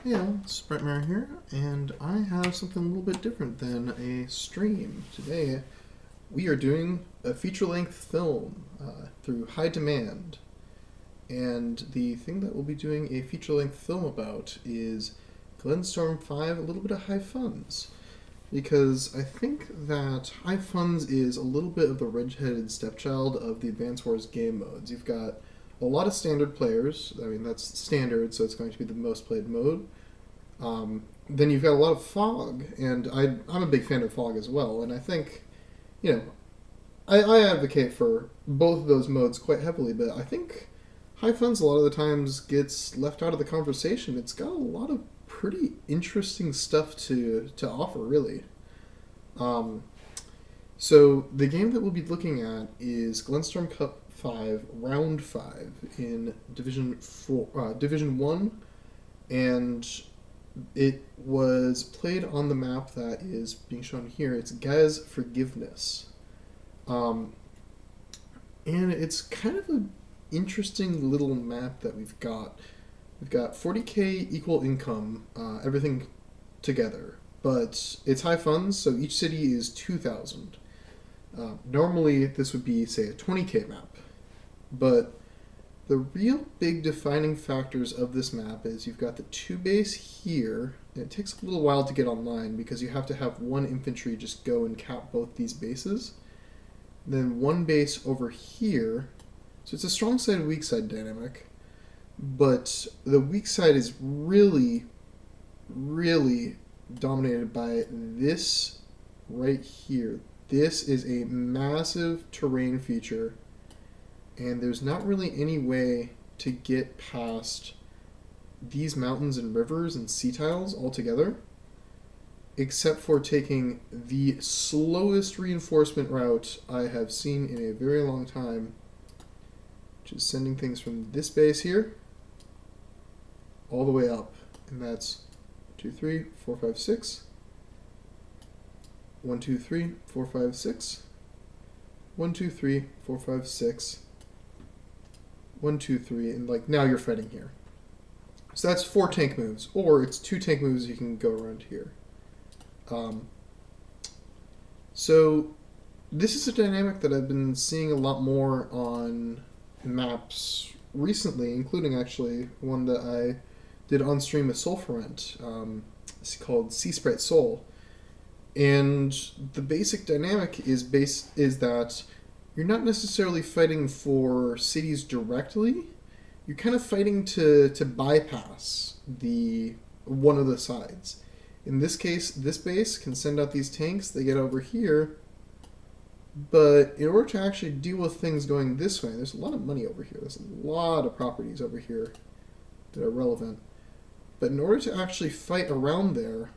Yeah, Spritemare here, and I have something a little bit different than a stream. Today, we are doing a feature-length film through High Demand, and the thing that we'll be doing a feature-length film about is Glenstorm 5, a little bit of High Funds. Because I think that High Funds is a little bit of the red-headed stepchild of the Advance Wars game modes. You've got a lot of standard players. I mean, that's standard, so it's going to be the most played mode. Then you've got a lot of fog, and I'm a big fan of fog as well. And I think, you know, I advocate for both of those modes quite heavily, but I think High Funds a lot of the times gets left out of the conversation. It's got a lot of pretty interesting stuff to offer, really. Um, so the game that we'll be looking at is Glenstorm Cup 5, Round 5 in Division 1, and it was played on the map that is being shown here. It's Gaea's Forgiveness. Um, and it's kind of an interesting little map that we've got. We've got 40k equal income, everything together. But it's high funds, so each city is 2,000. Normally, this would be, say, a 20k map. But the real big defining factors of this map is you've got the 2 base here, and it takes a little while to get online because you have to have 1 infantry just go and cap both these bases. Then 1 base over here. So it's a strong side, weak side dynamic. But the weak side is really, really dominated by this right here. This is a massive terrain feature, and there's not really any way to get past these mountains and rivers and sea tiles altogether, except for taking the slowest reinforcement route I have seen in a very long time, which is sending things from this base here all the way up, and that's 2, 3, 4, 5, 6. 1, 2, 3, 4, 5, 6. 1, 2, 3, 4, 5, 6. 1, 2, 3, and like now you're fighting here. So that's 4 tank moves, or it's 2 tank moves you can go around here. So this is a dynamic that I've been seeing a lot more on maps recently, including actually one that I did on stream with Sulfurant. It's called Sea Sprite Soul. And the basic dynamic is that you're not necessarily fighting for cities directly. You're kind of fighting to bypass the one of the sides. In this case, this base can send out these tanks. They get over here. But in order to actually deal with things going this way, there's a lot of money over here. There's a lot of properties over here that are relevant. But in order to actually fight around there,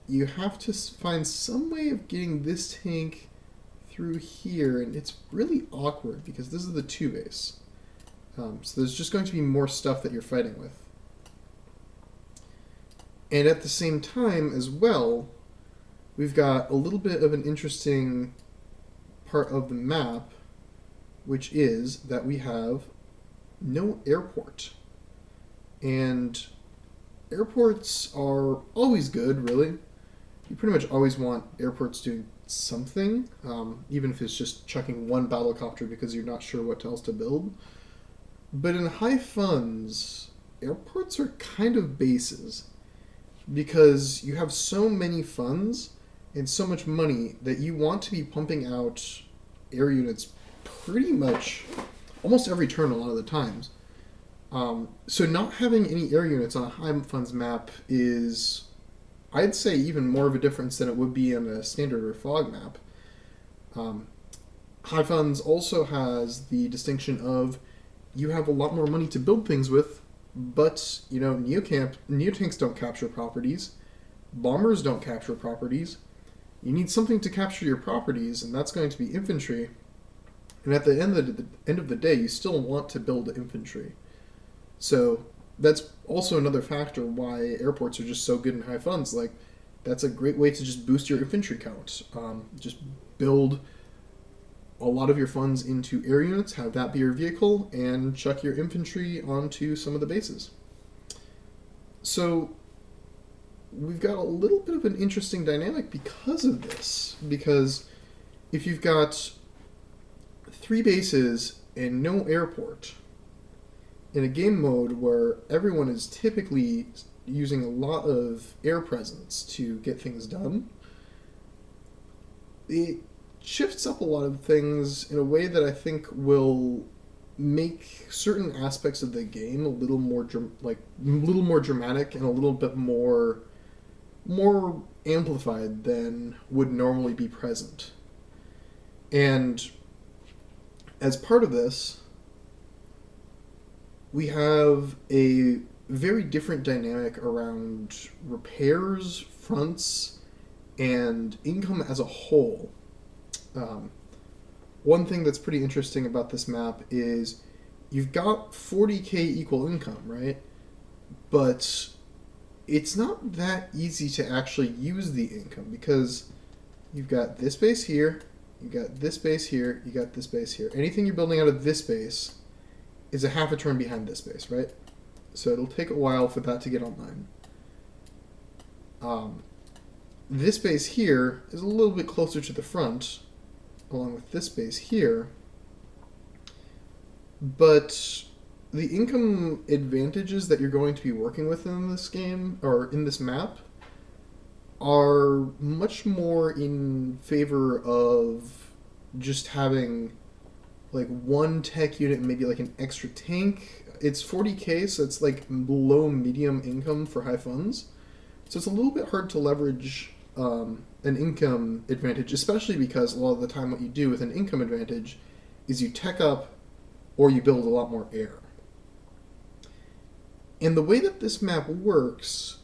you have to find some way of getting this tank through here, and it's really awkward because this is the 2 base. So there's just going to be more stuff that you're fighting with. And at the same time as well, we've got a little bit of an interesting part of the map, which is that we have no airport. And airports are always good, really. You pretty much always want airports doing something, even if it's just chucking 1 battlecopter because you're not sure what else to build. But in high funds, airports are kind of bases because you have so many funds and so much money that you want to be pumping out air units pretty much almost every turn a lot of the times. So not having any air units on a high funds map is, I'd say, even more of a difference than it would be on a standard or fog map. High funds also has the distinction of you have a lot more money to build things with, but neotanks don't capture properties, bombers don't capture properties. You need something to capture your properties, and that's going to be infantry. And at the end of the day, you still want to build infantry. So that's also another factor why airports are just so good in high funds. Like, that's a great way to just boost your infantry count. Just build a lot of your funds into air units, have that be your vehicle, and chuck your infantry onto some of the bases. So we've got a little bit of an interesting dynamic because of this. Because if you've got 3 bases and no airport, in a game mode where everyone is typically using a lot of air presence to get things done, it shifts up a lot of things in a way that I think will make certain aspects of the game a little more dramatic and a little bit more amplified than would normally be present. And as part of this, we have a very different dynamic around repairs, fronts, and income as a whole. One thing that's pretty interesting about this map is you've got 40k equal income, right? But it's not that easy to actually use the income because you've got this base here, you got this base here, you got this base here. Anything you're building out of this base is a half a turn behind this base, right? So it'll take a while for that to get online. This base here is a little bit closer to the front, along with this base here. But the income advantages that you're going to be working with in this game, or in this map, are much more in favor of just having like one tech unit and maybe like an extra tank. It's 40k, so it's like low medium income for high funds. So it's a little bit hard to leverage an income advantage, especially because a lot of the time what you do with an income advantage is you tech up or you build a lot more air. And the way that this map works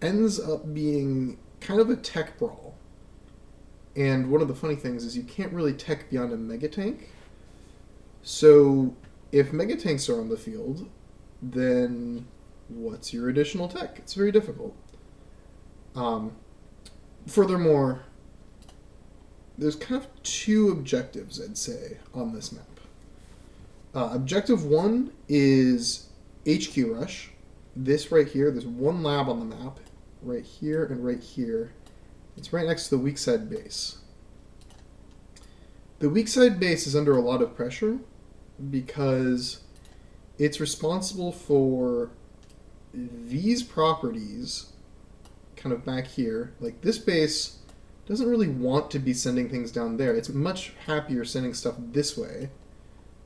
ends up being kind of a tech brawl. And one of the funny things is you can't really tech beyond a megatank. So if megatanks are on the field, then what's your additional tech? It's very difficult. Furthermore, there's kind of 2 objectives, I'd say, on this map. Objective 1 is HQ rush. This right here, there's 1 lab on the map, right here and right here. It's right next to the weak side base. The weak side base is under a lot of pressure because it's responsible for these properties kind of back here. Like this base doesn't really want to be sending things down there. It's much happier sending stuff this way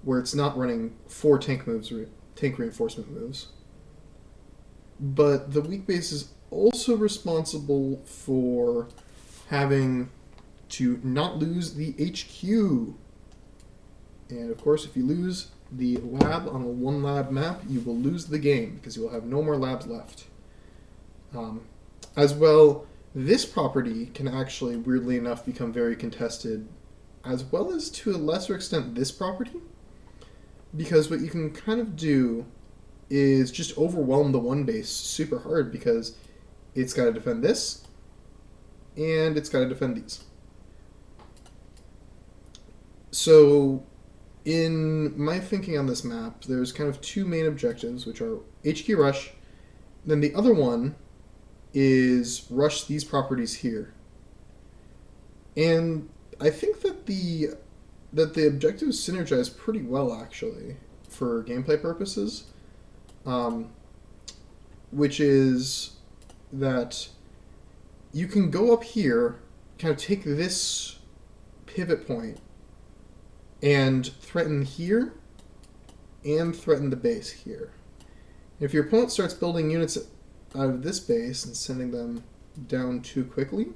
where it's not running 4 tank moves or tank reinforcement moves. But the weak base is also responsible for having to not lose the HQ. And of course, if you lose the lab on a 1 lab map, you will lose the game because you will have no more labs left. As well, this property can actually, weirdly enough, become very contested, as well as to a lesser extent this property, because what you can kind of do is just overwhelm the 1 base super hard because it's got to defend this, and it's got to defend these. So, in my thinking on this map, there's kind of 2 main objectives, which are HQ rush, then the other one is rush these properties here. And I think that the objectives synergize pretty well, actually, for gameplay purposes. Which is that you can go up here, kind of take this pivot point, and threaten here, and threaten the base here. If your opponent starts building units out of this base and sending them down too quickly,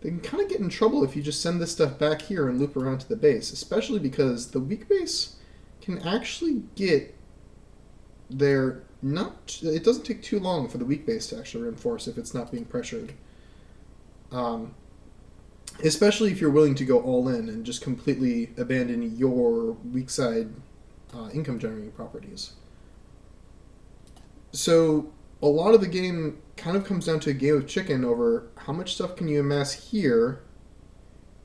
they can kind of get in trouble if you just send this stuff back here and loop around to the base, especially because the weak base can actually get there. It doesn't take too long for the weak base to actually reinforce if it's not being pressured. Especially if you're willing to go all in and just completely abandon your weak side income generating properties. So a lot of the game kind of comes down to a game of chicken over how much stuff can you amass here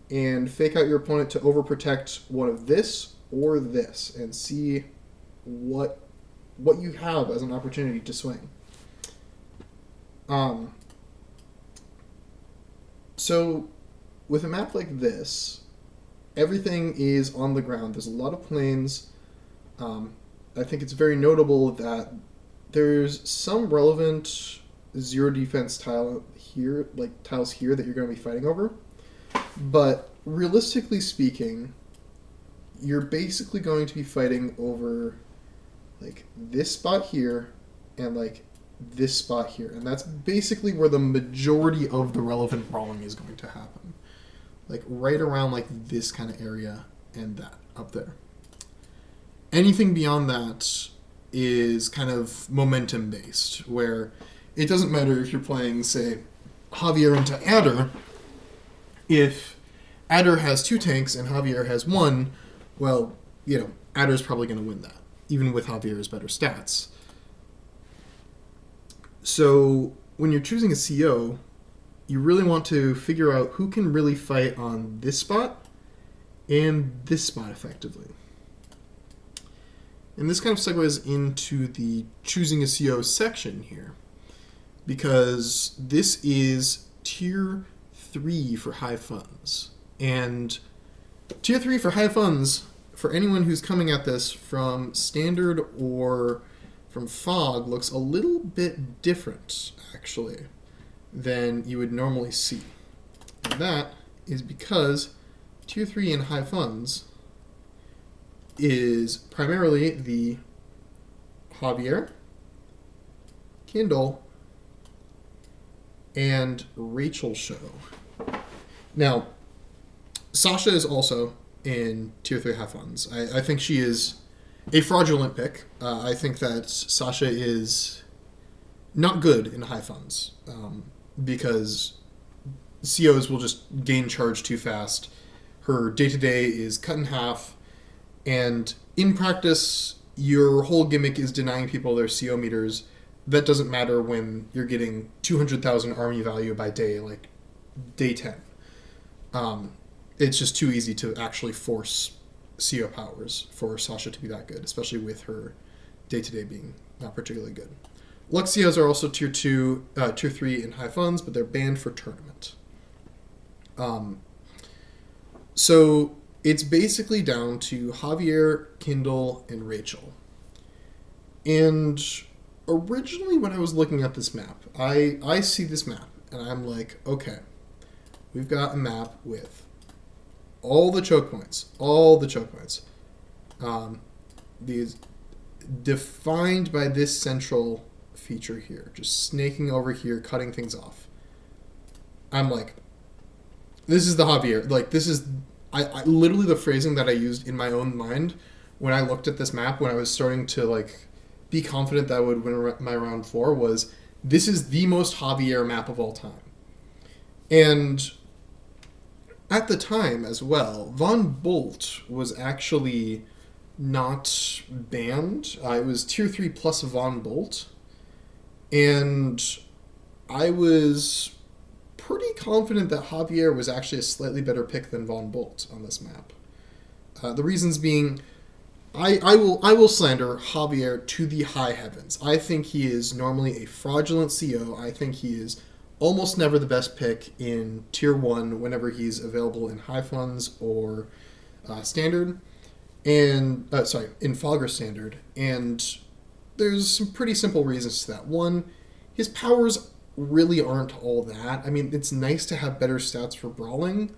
and fake out your opponent to overprotect one of this or this and see what you have as an opportunity to swing. Um, so, with a map like this, everything is on the ground. There's a lot of plains. I think it's very notable that there's some relevant zero defense tile here, like tiles here that you're going to be fighting over. But realistically speaking, you're basically going to be fighting over like this spot here and like this spot here. And that's basically where the majority of the relevant brawling is going to happen. Like right around like this kind of area and that up there. Anything beyond that is kind of momentum based, where it doesn't matter if you're playing, say, Javier into Adder. If Adder has 2 tanks and Javier has 1, well, Adder's probably going to win that, even with Javier's better stats. So when you're choosing a CO, you really want to figure out who can really fight on this spot and this spot effectively. And this kind of segues into the choosing a CO section here, because this is tier 3 for high funds. And tier 3 for high funds, for anyone who's coming at this from standard or from fog, looks a little bit different, actually, than you would normally see. And that is because tier 3 in high funds is primarily the Javier, Kindle, and Rachel show. Now, Sasha is also in tier 3 high funds. I think she is a fraudulent pick. I think that Sasha is not good in high funds because COs will just gain charge too fast. Her day-to-day is cut in half, and in practice, your whole gimmick is denying people their CO meters. That doesn't matter when you're getting 200,000 army value by day, like day 10. It's just too easy to actually force CO powers for Sasha to be that good, especially with her day-to-day being not particularly good. Lux COs are also tier 3 in high funds, but they're banned for tournament. So it's basically down to Javier, Kindle, and Rachel. And originally when I was looking at this map, I see this map, and I'm like, okay, we've got a map with all the choke points. These defined by this central feature here, just snaking over here, cutting things off. I'm like, this is the Javier. Like, this is... I literally the phrasing that I used in my own mind when I looked at this map, when I was starting to like be confident that I would win my round 4, was this is the most Javier map of all time. And at the time as well, Von Bolt was actually not banned. It was tier 3 plus Von Bolt, and I was pretty confident that Javier was actually a slightly better pick than Von Bolt on this map. The reasons being, I will slander Javier to the high heavens. I think he is normally a fraudulent CO. I think he is almost never the best pick in tier 1 whenever he's available in high funds or standard, and in fog or standard. And there's some pretty simple reasons to that. One, his powers really aren't all that. I mean, it's nice to have better stats for brawling,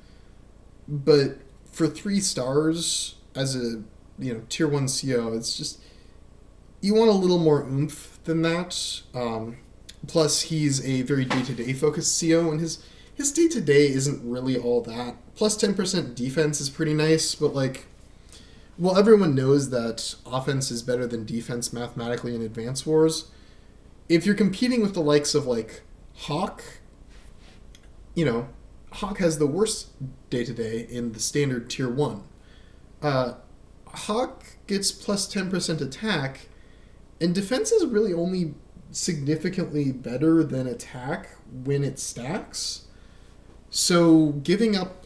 but for 3 stars as a tier 1 CO, it's just, you want a little more oomph than that. Plus, he's a very day-to-day focused CO, and his day-to-day isn't really all that. Plus 10% defense is pretty nice, but well, everyone knows that offense is better than defense mathematically in Advance Wars. If you're competing with the likes of Hawk, Hawk has the worst day-to-day in the standard tier 1. Hawk gets plus 10% attack, and defense is really only significantly better than attack when it stacks. So giving up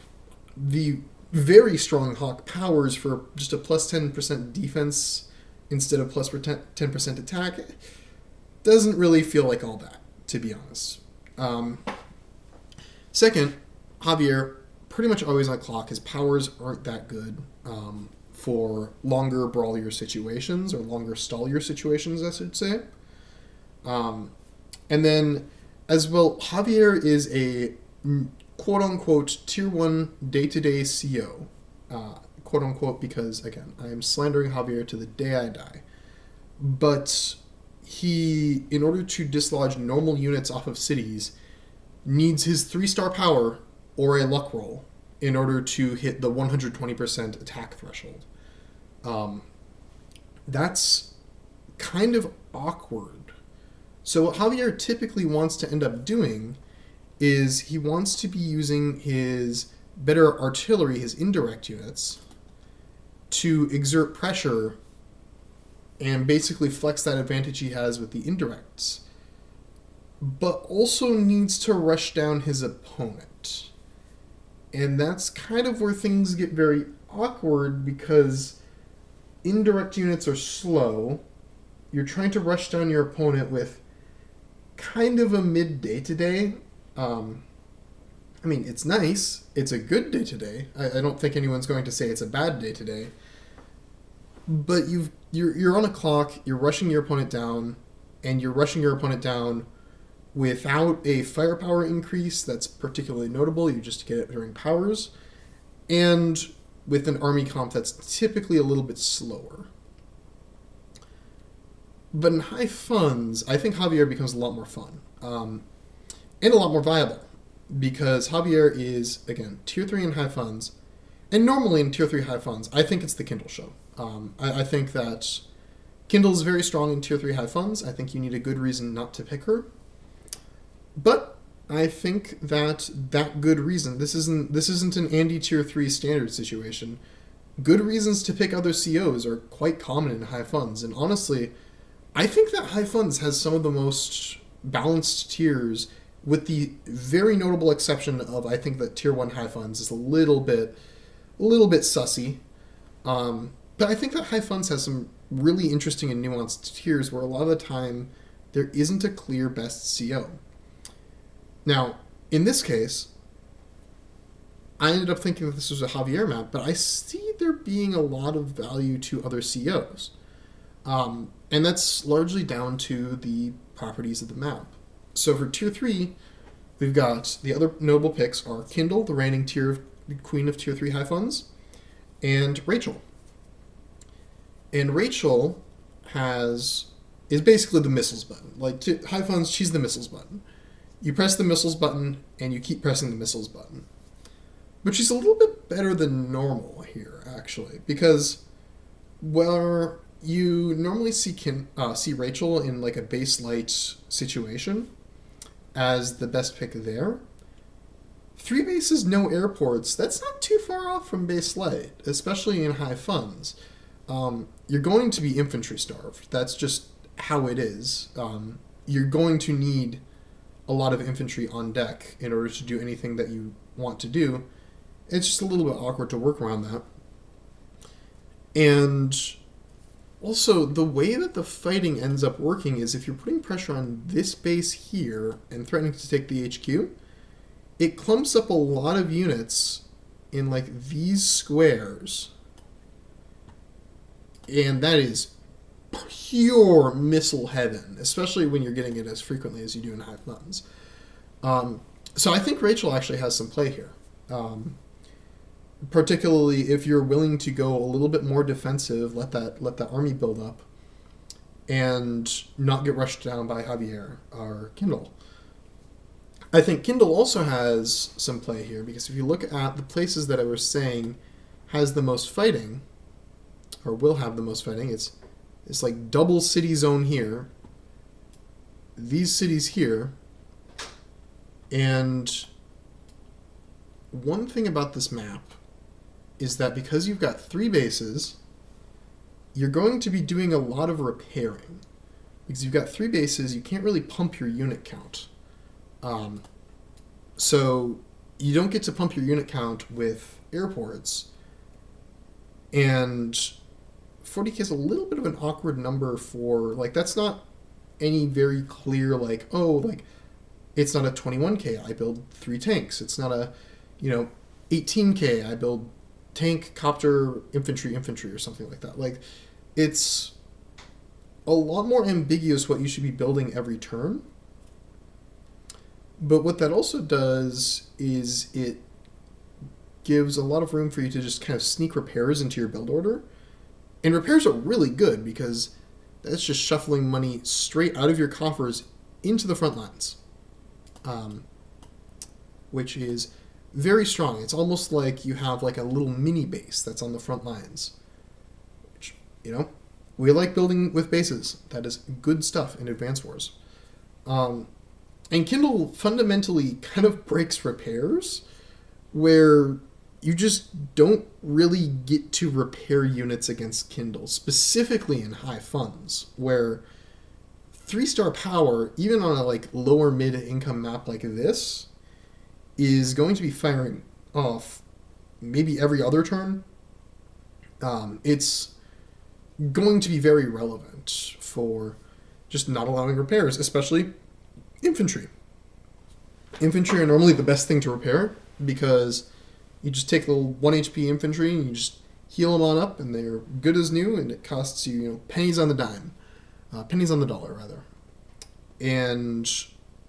the very strong Hawk powers for just a plus 10% defense instead of plus 10% attack doesn't really feel like all that. to be honest. Second, Javier, pretty much always on the clock. His powers aren't that good for longer brawlier situations, or longer stallier situations, I should say. And then, as well, Javier is a quote-unquote Tier 1 day-to-day CO. Quote-unquote, because, again, I am slandering Javier to the day I die. But he, in order to dislodge normal units off of cities, needs his 3-star power or a luck roll in order to hit the 120% attack threshold. That's kind of awkward. So what Javier typically wants to end up doing is he wants to be using his better artillery, his indirect units, to exert pressure and basically flex that advantage he has with the indirects, but also needs to rush down his opponent. And that's kind of where things get very awkward, because indirect units are slow. You're trying to rush down your opponent with kind of a mid day-to-day. I mean, it's nice. It's a good day-to-day. I don't think anyone's going to say it's a bad day-to-day. But you're on a clock, you're rushing your opponent down, and you're rushing your opponent down without a firepower increase that's particularly notable. You just get it during powers, and with an army comp that's typically a little bit slower. But in high funds, I think Javier becomes a lot more fun, and a lot more viable, because Javier is, again, Tier 3 in high funds, and normally in Tier 3 high funds, I think it's the Kindle show. I think that Kindle is very strong in Tier 3 high funds. I think you need a good reason not to pick her. But I think that good reason, this isn't an Andy Tier 3 standard situation. Good reasons to pick other COs are quite common in high funds. And honestly, I think that high funds has some of the most balanced tiers, with the very notable exception of, I think that Tier 1 high funds is a little bit sussy. But I think that high funds has some really interesting and nuanced tiers where a lot of the time there isn't a clear best CO. Now, in this case, I ended up thinking that this was a Javier map, but I see there being a lot of value to other COs. And that's largely down to the properties of the map. So for Tier 3, we've got the other notable picks are Kindle, the reigning queen of Tier 3 high funds, and Rachel. And Rachel is basically the missiles button. Like, to high funds, she's the missiles button. You press the missiles button, and you keep pressing the missiles button. But she's a little bit better than normal here, actually, because where you normally see Rachel in like a base light situation as the best pick there, 3 bases, no airports, that's not too far off from base light, especially in high funds. You're going to be infantry starved. That's just how it is. You're going to need a lot of infantry on deck in order to do anything that you want to do. It's just a little bit awkward to work around that. And also, the way that the fighting ends up working is if you're putting pressure on this base here and threatening to take the HQ, it clumps up a lot of units in like these squares. And that is pure missile heaven, especially when you're getting it as frequently as you do in high funds. So I think Rachel actually has some play here. Particularly if you're willing to go a little bit more defensive, let that army build up, and not get rushed down by Javier or Kindle. I think Kindle also has some play here, because if you look at the places that I was saying has the most fighting, or will have the most fighting, it's like double city zone here, these cities here, and one thing about this map is that because you've got 3 bases, you're going to be doing a lot of repairing. Because you've got 3 bases, you can't really pump your unit count. So you don't get to pump your unit count with airports. And 40k is a little bit of an awkward number for, like, that's not any very clear, like, oh, like, It's not a 21k, I build 3 tanks. It's not a, 18k, I build tank, copter, infantry, or something like that. Like, it's a lot more ambiguous what you should be building every turn. But what that also does is it gives a lot of room for you to just kind of sneak repairs into your build order. And repairs are really good because that's just shuffling money straight out of your coffers into the front lines, which is very strong. It's almost like you have like a little mini base that's on the front lines, which, we like building with bases. That is good stuff in Advance Wars. And Kindle fundamentally kind of breaks repairs where you just don't really get to repair units against Kindle, specifically in high funds, where 3-star power, even on a like lower mid-income map like this, is going to be firing off maybe every other turn. It's going to be very relevant for just not allowing repairs, especially infantry. Infantry are normally the best thing to repair because you just take the 1 HP infantry and you just heal them on up and they're good as new, and it costs you, pennies on the dime. Pennies on the dollar, rather. And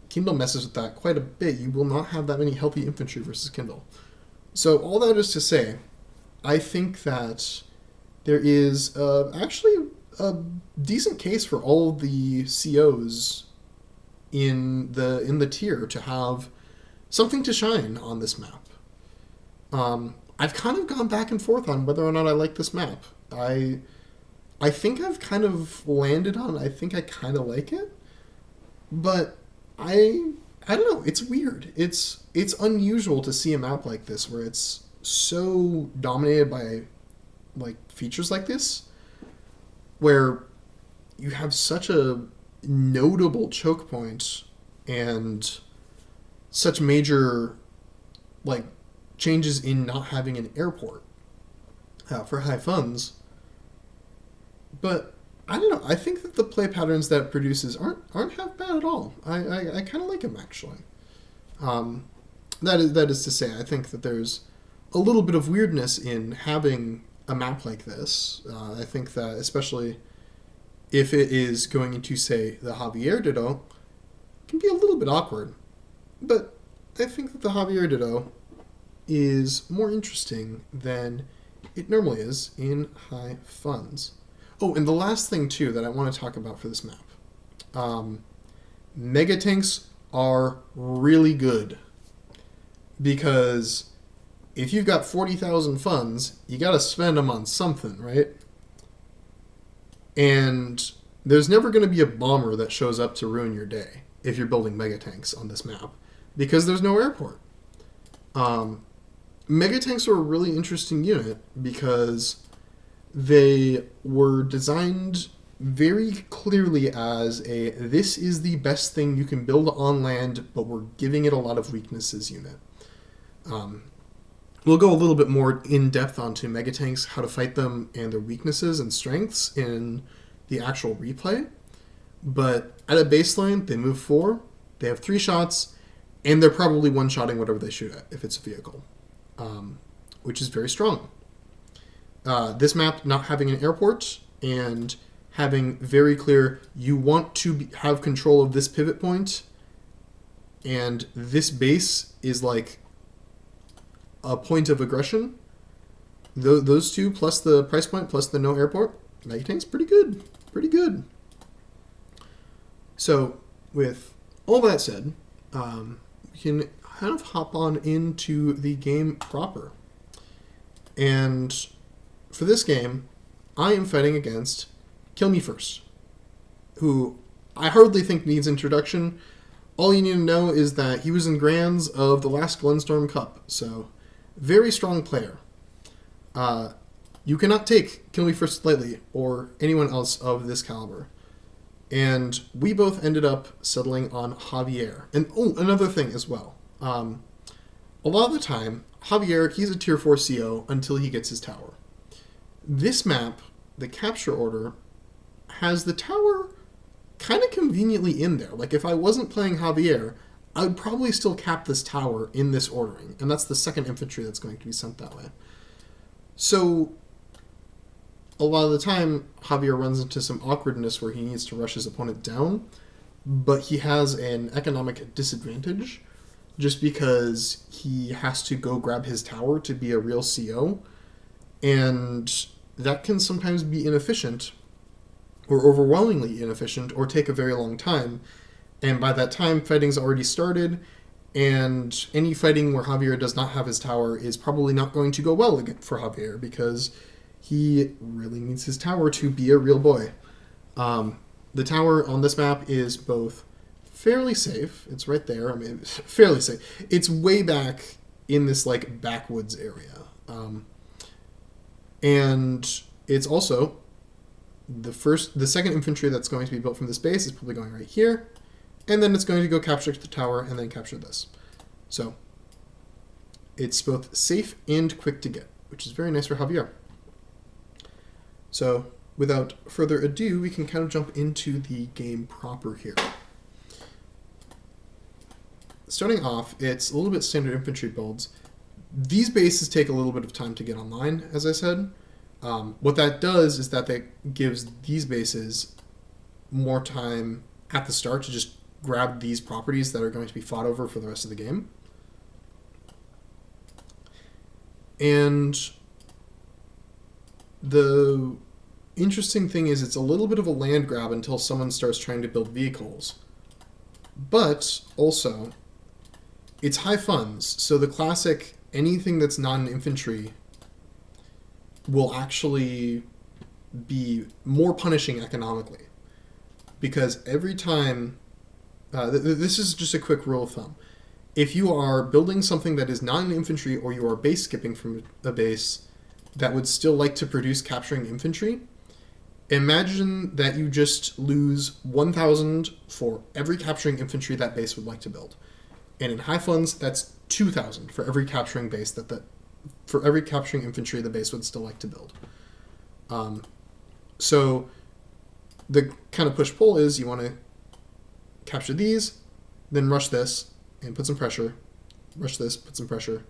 Kindle messes with that quite a bit. You will not have that many healthy infantry versus Kindle. So all that is to say, I think that there is actually a decent case for all of the COs in the tier to have something to shine on this map. I've kind of gone back and forth on whether or not I like this map. I think I've kind of landed on, I think I kind of like it, but I don't know, it's weird. It's unusual to see a map like this where it's so dominated by like features like this, where you have such a notable choke point and such major like changes in not having an airport for high funds. But I don't know, I think that the play patterns that it produces aren't half bad at all. I kind of like them, actually. That is to say, I think that there's a little bit of weirdness in having a map like this. I think that especially if it is going into, say, the Javier Ditto, it can be a little bit awkward. But I think that the Javier Ditto is more interesting than it normally is in high funds. Oh, and the last thing, too, that I want to talk about for this map. Megatanks are really good because if you've got 40,000 funds, you got to spend them on something, right? And there's never going to be a bomber that shows up to ruin your day if you're building megatanks on this map because there's no airport. Megatanks are a really interesting unit because they were designed very clearly as this is the best thing you can build on land, but we're giving it a lot of weaknesses unit. We'll go a little bit more in depth onto megatanks, how to fight them, and their weaknesses and strengths in the actual replay. But at a baseline, they move 4, they have 3 shots, and they're probably one-shotting whatever they shoot at if it's a vehicle, which is very strong. This map not having an airport and having very clear, you want to have control of this pivot point, and this base is like a point of aggression. Those two, plus the price point, plus the no airport, Megatank's pretty good. Pretty good. So, with all that said, we can kind of hop on into the game proper. And for this game, I am fighting against Kilmefirst, who I hardly think needs introduction. All you need to know is that he was in Grands of the last Glenstorm Cup, so very strong player. You cannot take Kilmefirst lightly, or anyone else of this caliber. And we both ended up settling on Javier. And another thing as well. A lot of the time, Javier, he's a tier 4 CO until he gets his tower. This map, the capture order, has the tower kind of conveniently in there. Like, if I wasn't playing Javier, I would probably still cap this tower in this ordering, and that's the second infantry that's going to be sent that way. So a lot of the time, Javier runs into some awkwardness where he needs to rush his opponent down, but he has an economic disadvantage just because he has to go grab his tower to be a real CO, and that can sometimes be inefficient, or overwhelmingly inefficient, or take a very long time. And by that time, fighting's already started, and any fighting where Javier does not have his tower is probably not going to go well for Javier, because he really needs his tower to be a real boy. The tower on this map is both fairly safe. It's right there. I mean, fairly safe. It's way back in this like backwoods area. And it's also the second infantry that's going to be built from this base is probably going right here. And then it's going to go capture the tower and then capture this. So it's both safe and quick to get, which is very nice for Javier. So without further ado, we can kind of jump into the game proper here. Starting off, it's a little bit standard infantry builds. These bases take a little bit of time to get online, as I said. What that does is that gives these bases more time at the start to just grab these properties that are going to be fought over for the rest of the game. And the interesting thing is it's a little bit of a land grab until someone starts trying to build vehicles. But also, it's high funds, so the classic anything that's not an infantry will actually be more punishing economically. Because every time... this is just a quick rule of thumb. If you are building something that is not an infantry, or you are base skipping from a base that would still like to produce capturing infantry, imagine that you just lose 1,000 for every capturing infantry that base would like to build. And in high funds, that's 2,000 for every capturing base for every capturing infantry the base would still like to build. So the kind of push-pull is you want to capture these, then rush this and put some pressure. Rush this, put some pressure.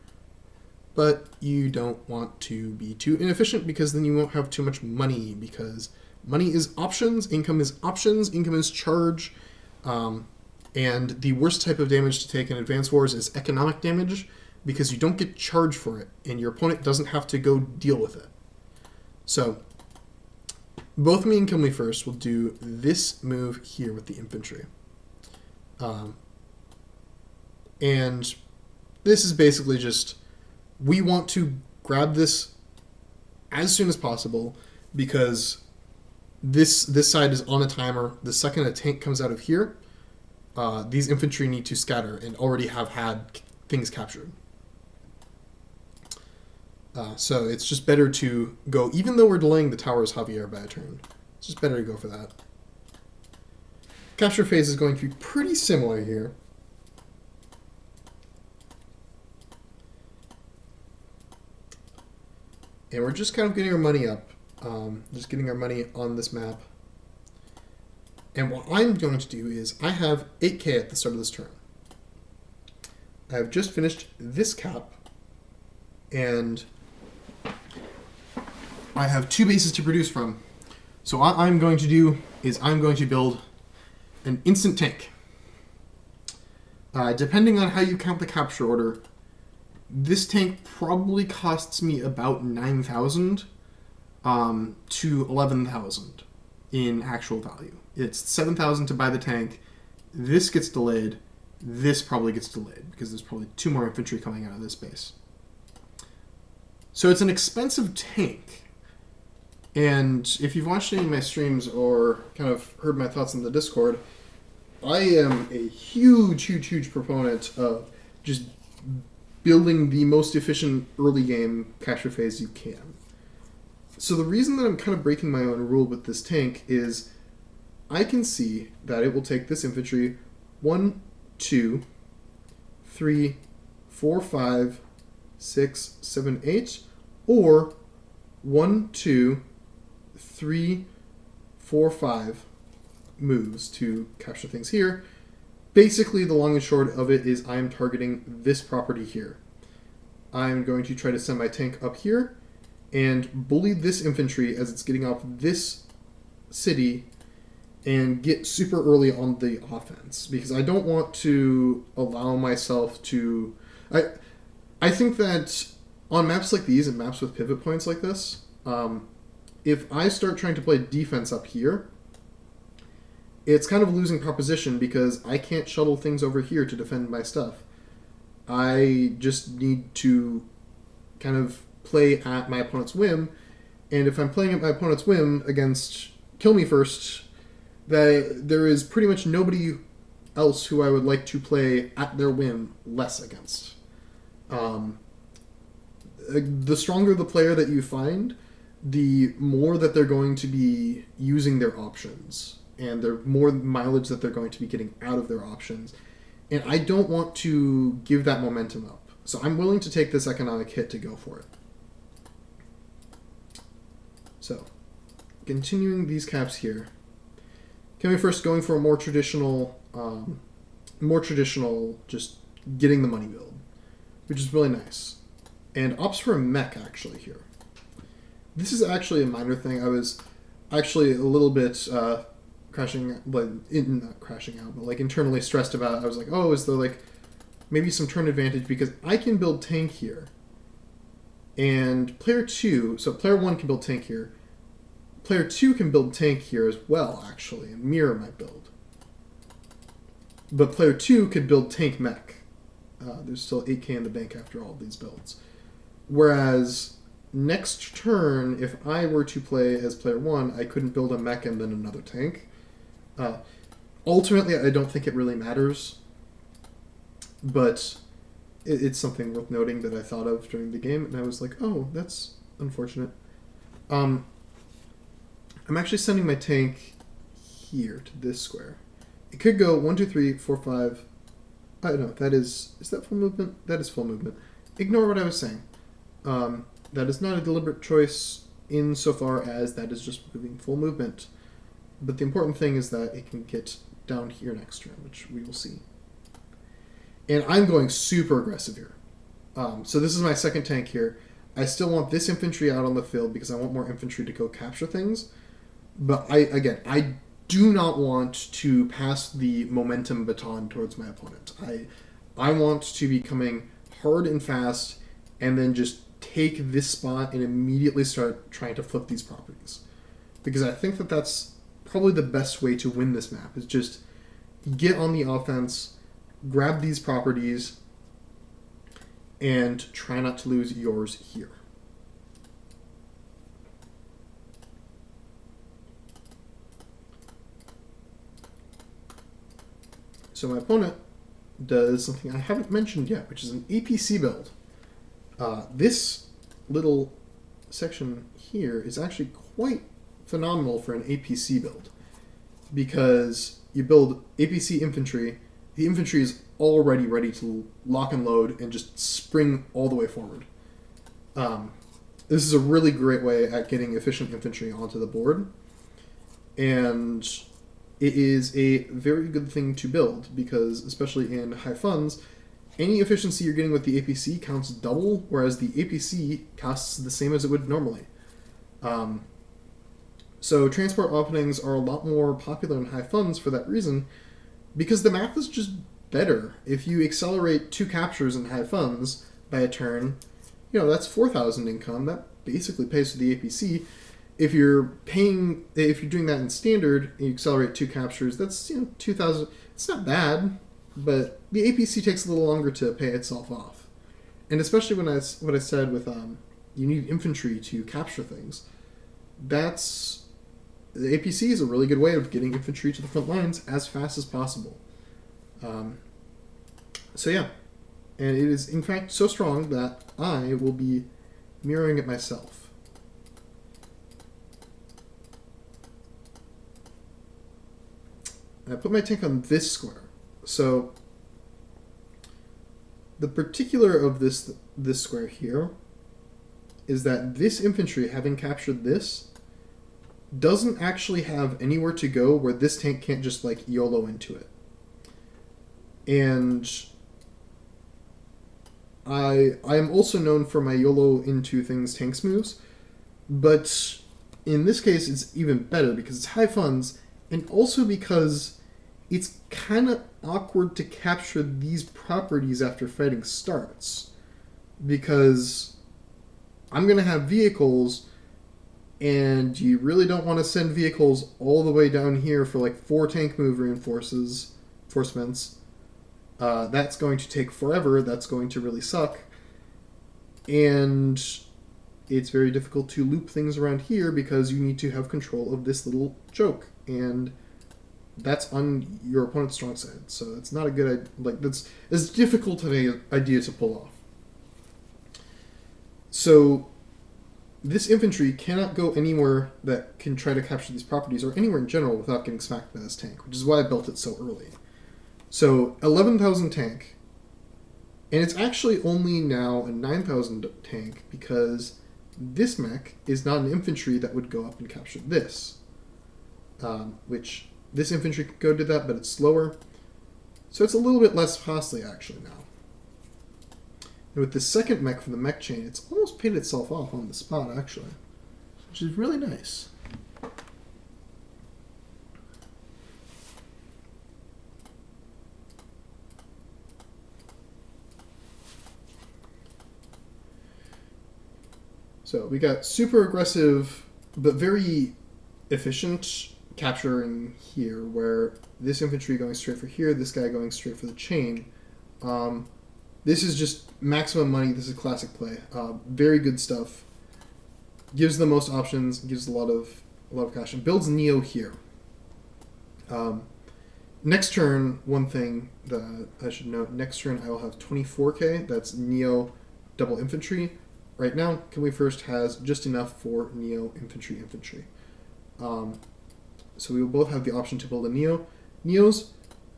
But you don't want to be too inefficient, because then you won't have too much money, because money is options, income is charge, and the worst type of damage to take in Advance Wars is economic damage, because you don't get charged for it, and your opponent doesn't have to go deal with it. So, both me and Kilmefirst will do this move here with the infantry. And this is basically just, we want to grab this as soon as possible, because this side is on a timer. The second a tank comes out of here, these infantry need to scatter and already have had things captured. So it's just better to go, even though we're delaying the towers Javier by a turn, it's just better to go for that. Capture phase is going to be pretty similar here. And we're just kind of getting our money up, just getting our money on this map. And what I'm going to do is, I have 8k at the start of this turn. I have just finished this cap, and I have 2 bases to produce from. So what I'm going to do is I'm going to build an instant tank. Depending on how you count the capture order, this tank probably costs me about 9,000 to 11,000 in actual value. It's 7,000 to buy the tank. This gets delayed. This probably gets delayed because there's probably 2 more infantry coming out of this base. So it's an expensive tank. And if you've watched any of my streams or kind of heard my thoughts in the Discord, I am a huge proponent of just building the most efficient early game capture phase you can. So the reason that I'm kind of breaking my own rule with this tank is I can see that it will take this infantry 1, 2, 3, 4, 5, 6, 7, 8, or 1, 2, 3, 4, 5 moves to capture things here. basically, the long and short of it is I'm targeting this property here. I'm going to try to send my tank up here and bully this infantry as it's getting off this city and get super early on the offense, because I don't want to allow myself to... I think that on maps like these and maps with pivot points like this, if I start trying to play defense up here, it's kind of a losing proposition because I can't shuttle things over here to defend my stuff. I just need to kind of play at my opponent's whim, and if I'm playing at my opponent's whim against Kilmefirst, there is pretty much nobody else who I would like to play at their whim less against. The stronger the player that you find, the more that they're going to be using their options, and the more mileage that they're going to be getting out of their options. And I don't want to give that momentum up. So I'm willing to take this economic hit to go for it. So, continuing these caps here. Kilmefirst going for a more traditional, just getting the money build, which is really nice. And opts for a mech actually here. This is actually a minor thing. I was actually a little bit not crashing out, but like internally stressed about. I was like, oh, is there like maybe some turn advantage, because I can build tank here, and player 2, so player 1 can build tank here. Player 2 can build tank here as well, actually, and mirror my build. But player 2 could build tank mech. There's still 8k in the bank after all of these builds. Whereas next turn, if I were to play as player 1, I couldn't build a mech and then another tank. Ultimately, I don't think it really matters, but it's something worth noting that I thought of during the game, and I was like, oh, that's unfortunate. I'm actually sending my tank here to this square. It could go 1, 2, 3, 4, 5. No, that is that full movement? That is full movement. Ignore what I was saying. That is not a deliberate choice insofar as that is just moving full movement. But the important thing is that it can get down here next turn, which we will see. And I'm going super aggressive here. So this is my second tank here. I still want this infantry out on the field because I want more infantry to go capture things. But I do not want to pass the momentum baton towards my opponent. I want to be coming hard and fast and then just take this spot and immediately start trying to flip these properties. Because I think that that's probably the best way to win this map, is just get on the offense, grab these properties, and try not to lose yours here. So my opponent does something I haven't mentioned yet, which is an APC build. This little section here is actually quite phenomenal for an APC build, because you build APC infantry, the infantry is already ready to lock and load and just spring all the way forward. This is a really great way at getting efficient infantry onto the board, and it is a very good thing to build, because especially in high funds, any efficiency you're getting with the APC counts double, whereas the APC costs the same as it would normally. So transport openings are a lot more popular in high funds for that reason, because the map is just better. If you accelerate 2 captures in high funds by a turn, that's 4,000 income. That basically pays for the APC. If you're doing that in standard, and you accelerate 2 captures, that's 2,000. It's not bad, but the APC takes a little longer to pay itself off. And especially what I said with you need infantry to capture things. The APC is a really good way of getting infantry to the front lines as fast as possible. So yeah, and it is in fact so strong that I will be mirroring it myself. I put my tank on this square. So the particular of this square here is that this infantry, having captured this, doesn't actually have anywhere to go where this tank can't just like YOLO into it. And I am also known for my YOLO into things tanks moves, but in this case it's even better because it's high funds, and also because it's kind of awkward to capture these properties after fighting starts, because I'm going to have vehicles, and you really don't want to send vehicles all the way down here for like 4 tank move reinforcements. That's going to take forever. That's going to really suck. And it's very difficult to loop things around here because you need to have control of this little joke. And that's on your opponent's strong side. So it's not a good idea. Like, that's as difficult an idea to pull off. So this infantry cannot go anywhere that can try to capture these properties, or anywhere in general, without getting smacked by this tank, which is why I built it so early. So 11,000 tank, and it's actually only now a 9,000 tank because this mech is not an infantry that would go up and capture this, which this infantry could go to that, but it's slower. So it's a little bit less costly actually now. And with the second mech from the mech chain, it's almost paid itself off on the spot actually, which is really nice. So we got super aggressive, but very efficient capturing here, where this infantry going straight for here, this guy going straight for the chain. This is just maximum money. This is classic play. Very good stuff. Gives the most options. Gives a lot of cash. And builds Neo here. Next turn, one thing that I should note. Next turn, I will have 24k. That's Neo double infantry. Right now, Kilmefirst has just enough for Neo infantry. So we will both have the option to build a Neo. Neo's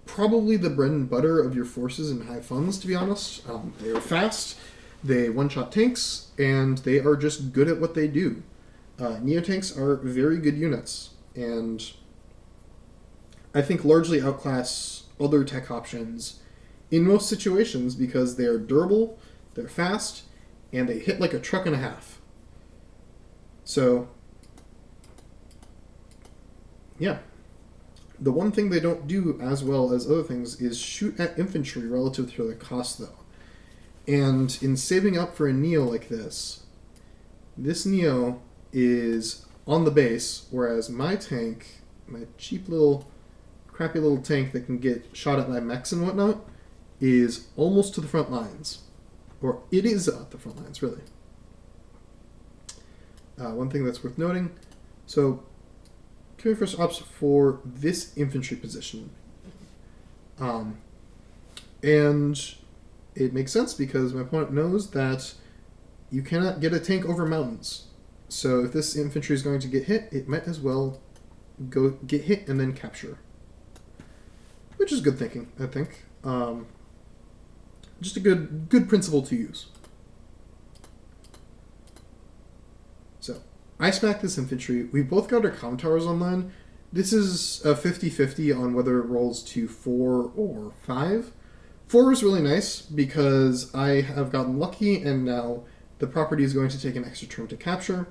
probably the bread and butter of your forces in high funds, to be honest. They are fast, they one-shot tanks, and they are just good at what they do. Neo tanks are very good units, and I think largely outclass other tech options in most situations because they are durable, they're fast, and they hit like a truck and a half. So, yeah. The one thing they don't do as well as other things is shoot at infantry relative to their cost, though. And in saving up for a Neo like this Neo is on the base, whereas my tank, my cheap little, crappy little tank that can get shot at by mechs and whatnot, is almost to the front lines. Or it is at the front lines, really. One thing that's worth noting, so Kilmefirst opts for this infantry position. And it makes sense because my opponent knows that you cannot get a tank over mountains. So if this infantry is going to get hit, it might as well go get hit and then capture. Which is good thinking, I think. Just a good principle to use. So, I smacked this infantry. We both got our comm towers online. This is a 50-50 on whether it rolls to 4 or 5. 4 is really nice because I have gotten lucky and now the property is going to take an extra turn to capture.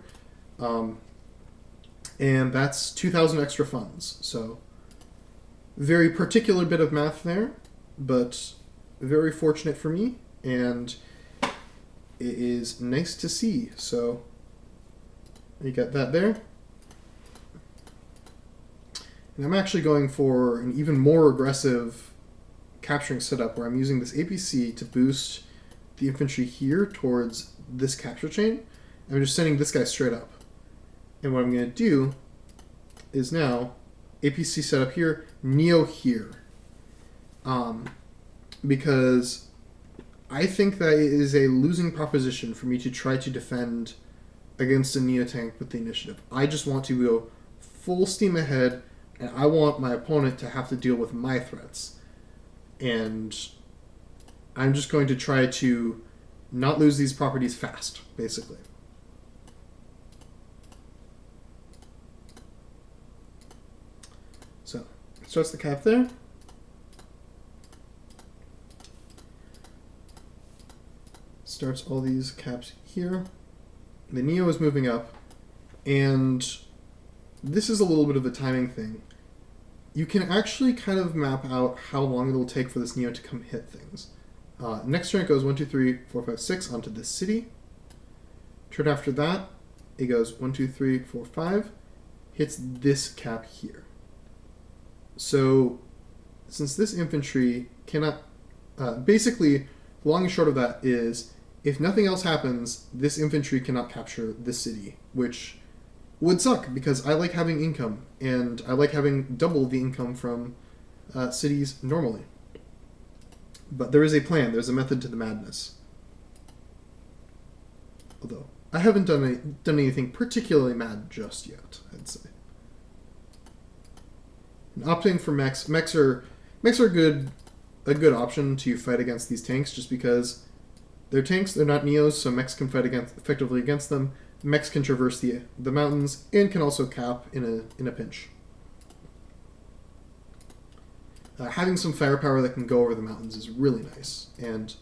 And that's 2,000 extra funds. So, very particular bit of math there, but very fortunate for me, and it is nice to see. So you got that there. And I'm actually going for an even more aggressive capturing setup where I'm using this APC to boost the infantry here towards this capture chain. And I'm just sending this guy straight up. And what I'm going to do is now APC setup here, Neo here. Because I think that it is a losing proposition for me to try to defend against a Neo tank with the initiative. I just want to go full steam ahead, and I want my opponent to have to deal with my threats. And I'm just going to try to not lose these properties fast, basically. So, starts the cap there. starts all these caps here. The Neo is moving up, and this is a little bit of a timing thing. You can actually kind of map out how long it'll take for this Neo to come hit things. Next turn it goes 1, 2, 3, 4, 5, 6 onto this city. Turn after that, it goes 1, 2, 3, 4, 5, hits this cap here. So, since this infantry cannot... basically, the long and short of that is, if nothing else happens, this infantry cannot capture this city, which would suck, because I like having income, and I like having double the income from cities normally. But there is a plan, there's a method to the madness. Although, I haven't done anything particularly mad just yet, I'd say. And opting for mechs. Mechs are a good option to fight against these tanks, just because they're tanks, they're not Neos, so mechs can fight effectively against them. Mechs can traverse the mountains, and can also cap in a pinch. Having some firepower that can go over the mountains is really nice. And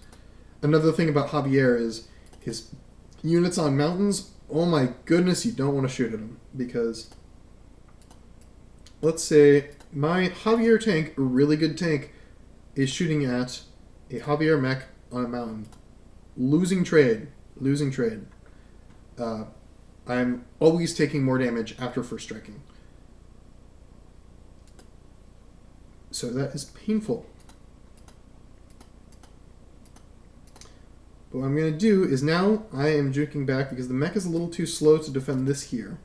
another thing about Javier is his units on mountains, oh my goodness, you don't want to shoot at them. Because, let's say, my Javier tank, a really good tank, is shooting at a Javier mech on a mountain. Losing trade. I'm always taking more damage after first striking. So that is painful. But what I'm going to do is now I am juking back because the mech is a little too slow to defend this here.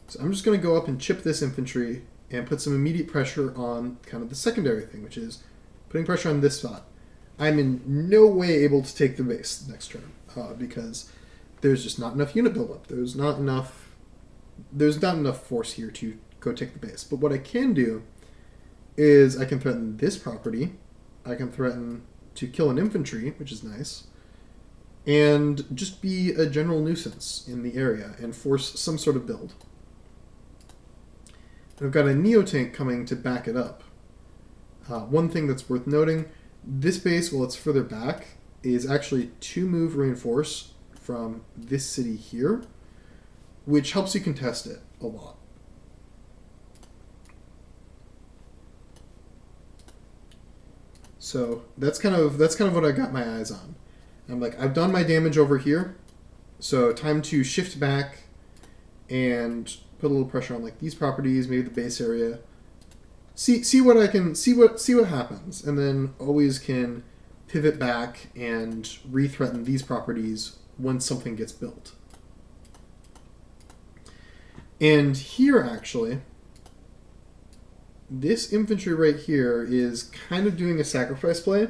So I'm just going to go up and chip this infantry and put some immediate pressure on kind of the secondary thing, which is putting pressure on this spot. I'm in no way able to take the base next turn because there's just not enough unit buildup. There's not enough force here to go take the base. But what I can do is I can threaten this property. I can threaten to kill an infantry, which is nice, and just be a general nuisance in the area and force some sort of build. And I've got a Neo tank coming to back it up. One thing that's worth noting, this base, while it's further back, is actually 2-move reinforce from this city here, which helps you contest it a lot. So that's kind of what I got my eyes on. I'm like, I've done my damage over here, so time to shift back and put a little pressure on like these properties, maybe the base area. See what happens, and then always can pivot back and re-threaten these properties once something gets built. And here, actually, this infantry right here is kind of doing a sacrifice play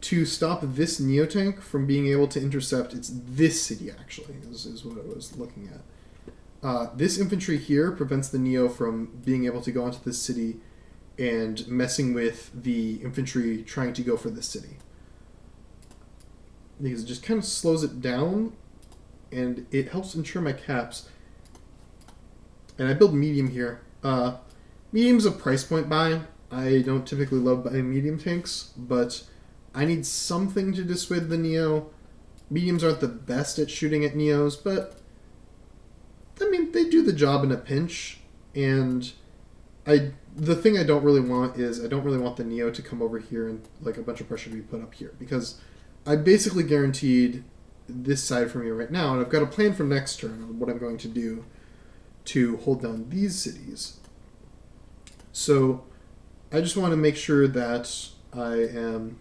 to stop this Neo-tank from being able to intercept. It's this city, actually, is what I was looking at. This infantry here prevents the Neo from being able to go into this city and messing with the infantry trying to go for this city. Because it just kind of slows it down, and it helps ensure my caps. And I build medium here. Medium's a price point buy. I don't typically love buying medium tanks, but I need something to dissuade the Neo. Mediums aren't the best at shooting at Neos, but I mean, they do the job in a pinch. And the thing I don't really want is I don't really want the Neo to come over here and like a bunch of pressure to be put up here, because I basically guaranteed this side from you right now, and I've got a plan for next turn of what I'm going to do to hold down these cities. So I just want to make sure that I am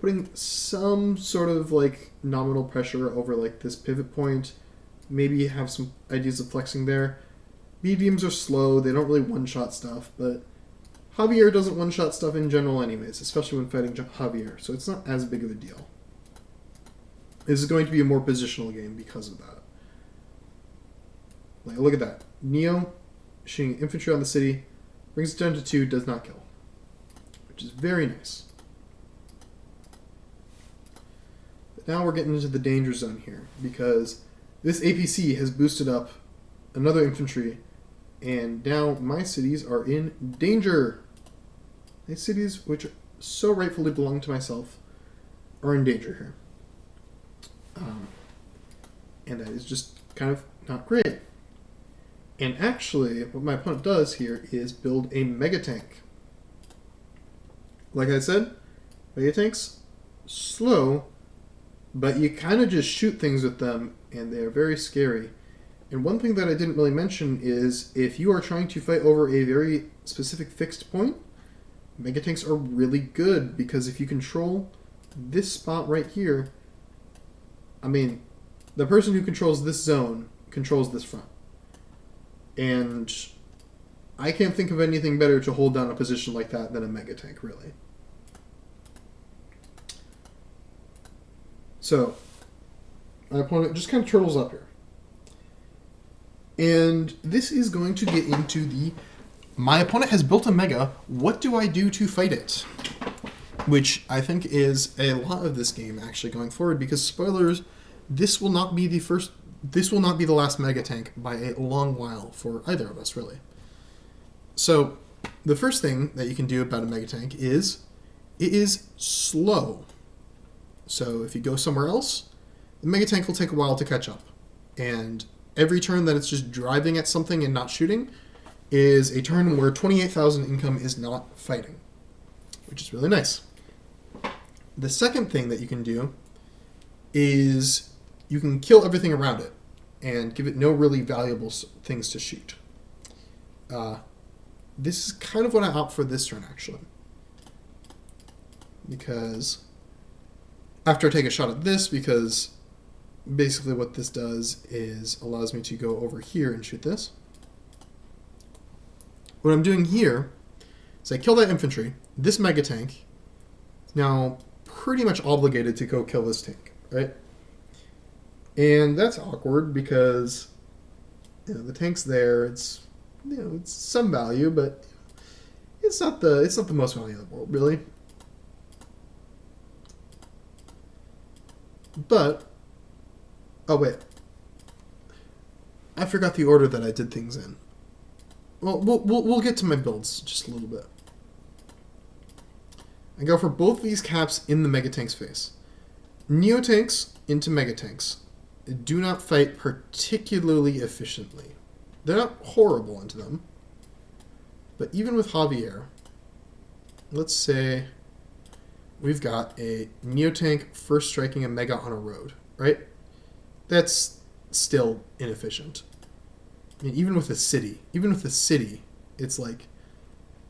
putting some sort of like nominal pressure over like this pivot point, maybe have some ideas of flexing there. Mediums are slow, they don't really one-shot stuff, but Javier doesn't one-shot stuff in general anyways, especially when fighting Javier, so it's not as big of a deal. This is going to be a more positional game because of that. Like, look at that. Neo shooting infantry on the city, brings it down to 2, does not kill. Which is very nice. But now we're getting into the danger zone here, because this APC has boosted up another infantry, and now my cities are in danger. These cities, which so rightfully belong to myself, are in danger here. And that is just kind of not great. And actually, what my opponent does here is build a megatank. Like I said, megatanks, slow, but you kind of just shoot things with them, and they're very scary. And one thing that I didn't really mention is if you are trying to fight over a very specific fixed point, megatanks are really good, because if you control this spot right here, I mean, the person who controls this zone controls this front. And I can't think of anything better to hold down a position like that than a megatank, really. So, my opponent just kind of turtles up here. And this is going to get into the, my opponent has built a mega, what do I do to fight it? Which I think is a lot of this game actually going forward, because spoilers, this will not be the last mega tank by a long while for either of us, really. So, the first thing that you can do about a mega tank is it is slow. So, if you go somewhere else, the mega tank will take a while to catch up. And every turn that it's just driving at something and not shooting is a turn where 28,000 income is not fighting, which is really nice. The second thing that you can do is you can kill everything around it and give it no really valuable things to shoot. This is kind of what I opt for this turn, actually. Because after I take a shot at this, because basically what this does is allows me to go over here and shoot this. What I'm doing here is I kill that infantry. This mega tank is now pretty much obligated to go kill this tank, right? And that's awkward because, you know, the tank's there. It's, you know, it's some value, but it's not the most value in the world, really. But oh wait, I forgot the order that I did things in. Well, we'll get to my builds just a little bit. I go for both these caps in the Megatank's face. Neotanks into Megatanks do not fight particularly efficiently. They're not horrible into them. But even with Javier, let's say we've got a Neotank first striking a Mega on a road, right? That's still inefficient. I mean, even with a city, it's like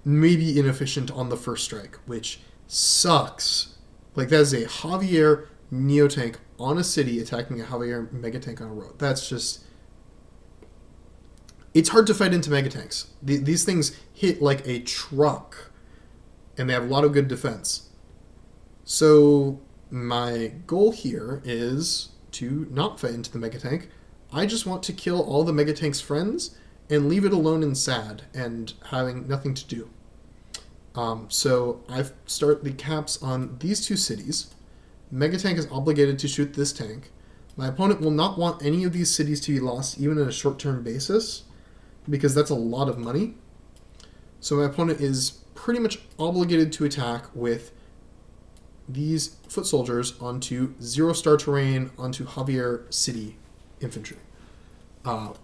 maybe inefficient on the first strike, which sucks. Like, that is a Javier Neotank on a city attacking a Javier Megatank on a road. That's just... It's hard to fight into Megatanks. These things hit like a truck, and they have a lot of good defense. So my goal here is to not fight into the Megatank. I just want to kill all the Megatank's friends and leave it alone and sad and having nothing to do. So I've started the caps on these two cities. Megatank is obligated to shoot this tank. My opponent will not want any of these cities to be lost, even on a short-term basis, because that's a lot of money. So my opponent is pretty much obligated to attack with these foot soldiers onto 0-star terrain, onto Javier City infantry,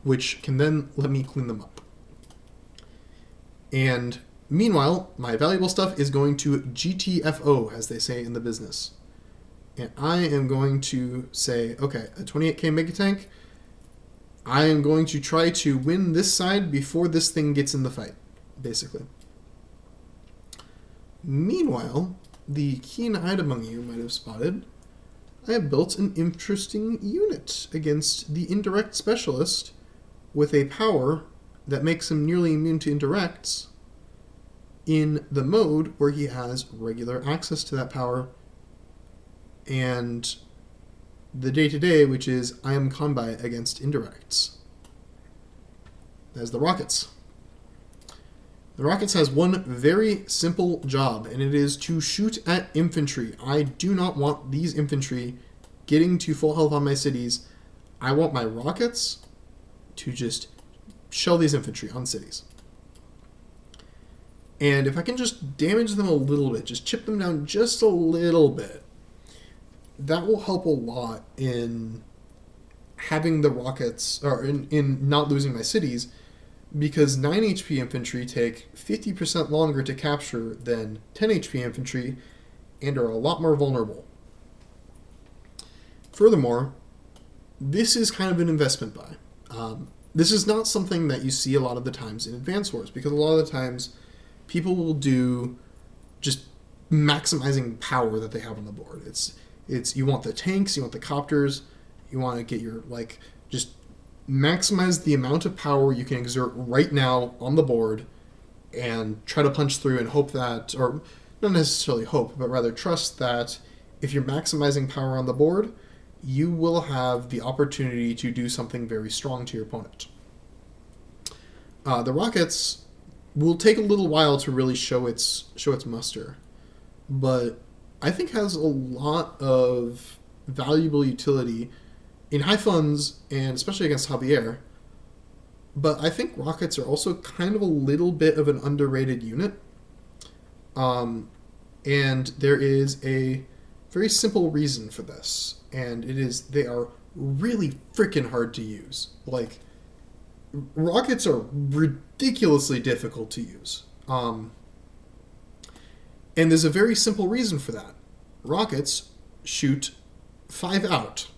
which can then let me clean them up. And meanwhile, my valuable stuff is going to GTFO, as they say in the business. And I am going to say, okay, a 28k Megatank, I am going to try to win this side before this thing gets in the fight, basically. Meanwhile, the keen-eyed among you might have spotted, I have built an interesting unit against the indirect specialist with a power that makes him nearly immune to indirects in the mode where he has regular access to that power, and the day-to-day, which is I am combat against indirects. That's the Rockets. The Rockets has one very simple job, and it is to shoot at infantry. I do not want these infantry getting to full health on my cities. I want my Rockets to just shell these infantry on cities. And if I can just damage them a little bit, just chip them down just a little bit, that will help a lot in having the rockets, or in not losing my cities, because 9 HP infantry take 50% longer to capture than 10 HP infantry and are a lot more vulnerable. Furthermore, this is kind of an investment buy. This is not something that you see a lot of the times in Advance Wars, because a lot of the times people will do just maximizing power that they have on the board. It's you want the tanks, you want the copters, you want to get your, like, just maximize the amount of power you can exert right now on the board and try to punch through and hope that, or not necessarily hope, but rather trust that if you're maximizing power on the board, you will have the opportunity to do something very strong to your opponent. The rockets will take a little while to really show its muster, but I think has a lot of valuable utility in high funds, and especially against Javier. But I think rockets are also kind of a little bit of an underrated unit. And there is a very simple reason for this, and it is they are really freaking hard to use. Like, rockets are ridiculously difficult to use. And there's a very simple reason for that. Rockets shoot 5 out.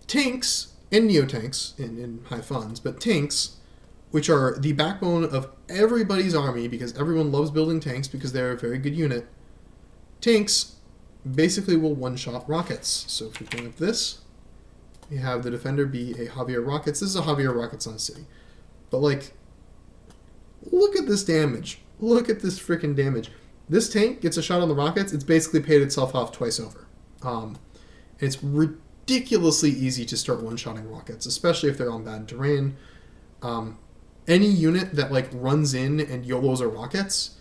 Tanks, and neo-tanks in high funds, but tanks, which are the backbone of everybody's army because everyone loves building tanks because they're a very good unit, tanks basically will one-shot rockets. So if we bring up this, you have the defender be a Javier Rockets. This is a Javier Rockets on a city. But, like, look at this damage. Look at this freaking damage. This tank gets a shot on the rockets, it's basically paid itself off twice over. It's ridiculously easy to start one-shotting rockets, especially if they're on bad terrain. Any unit that, like, runs in and YOLOs are rockets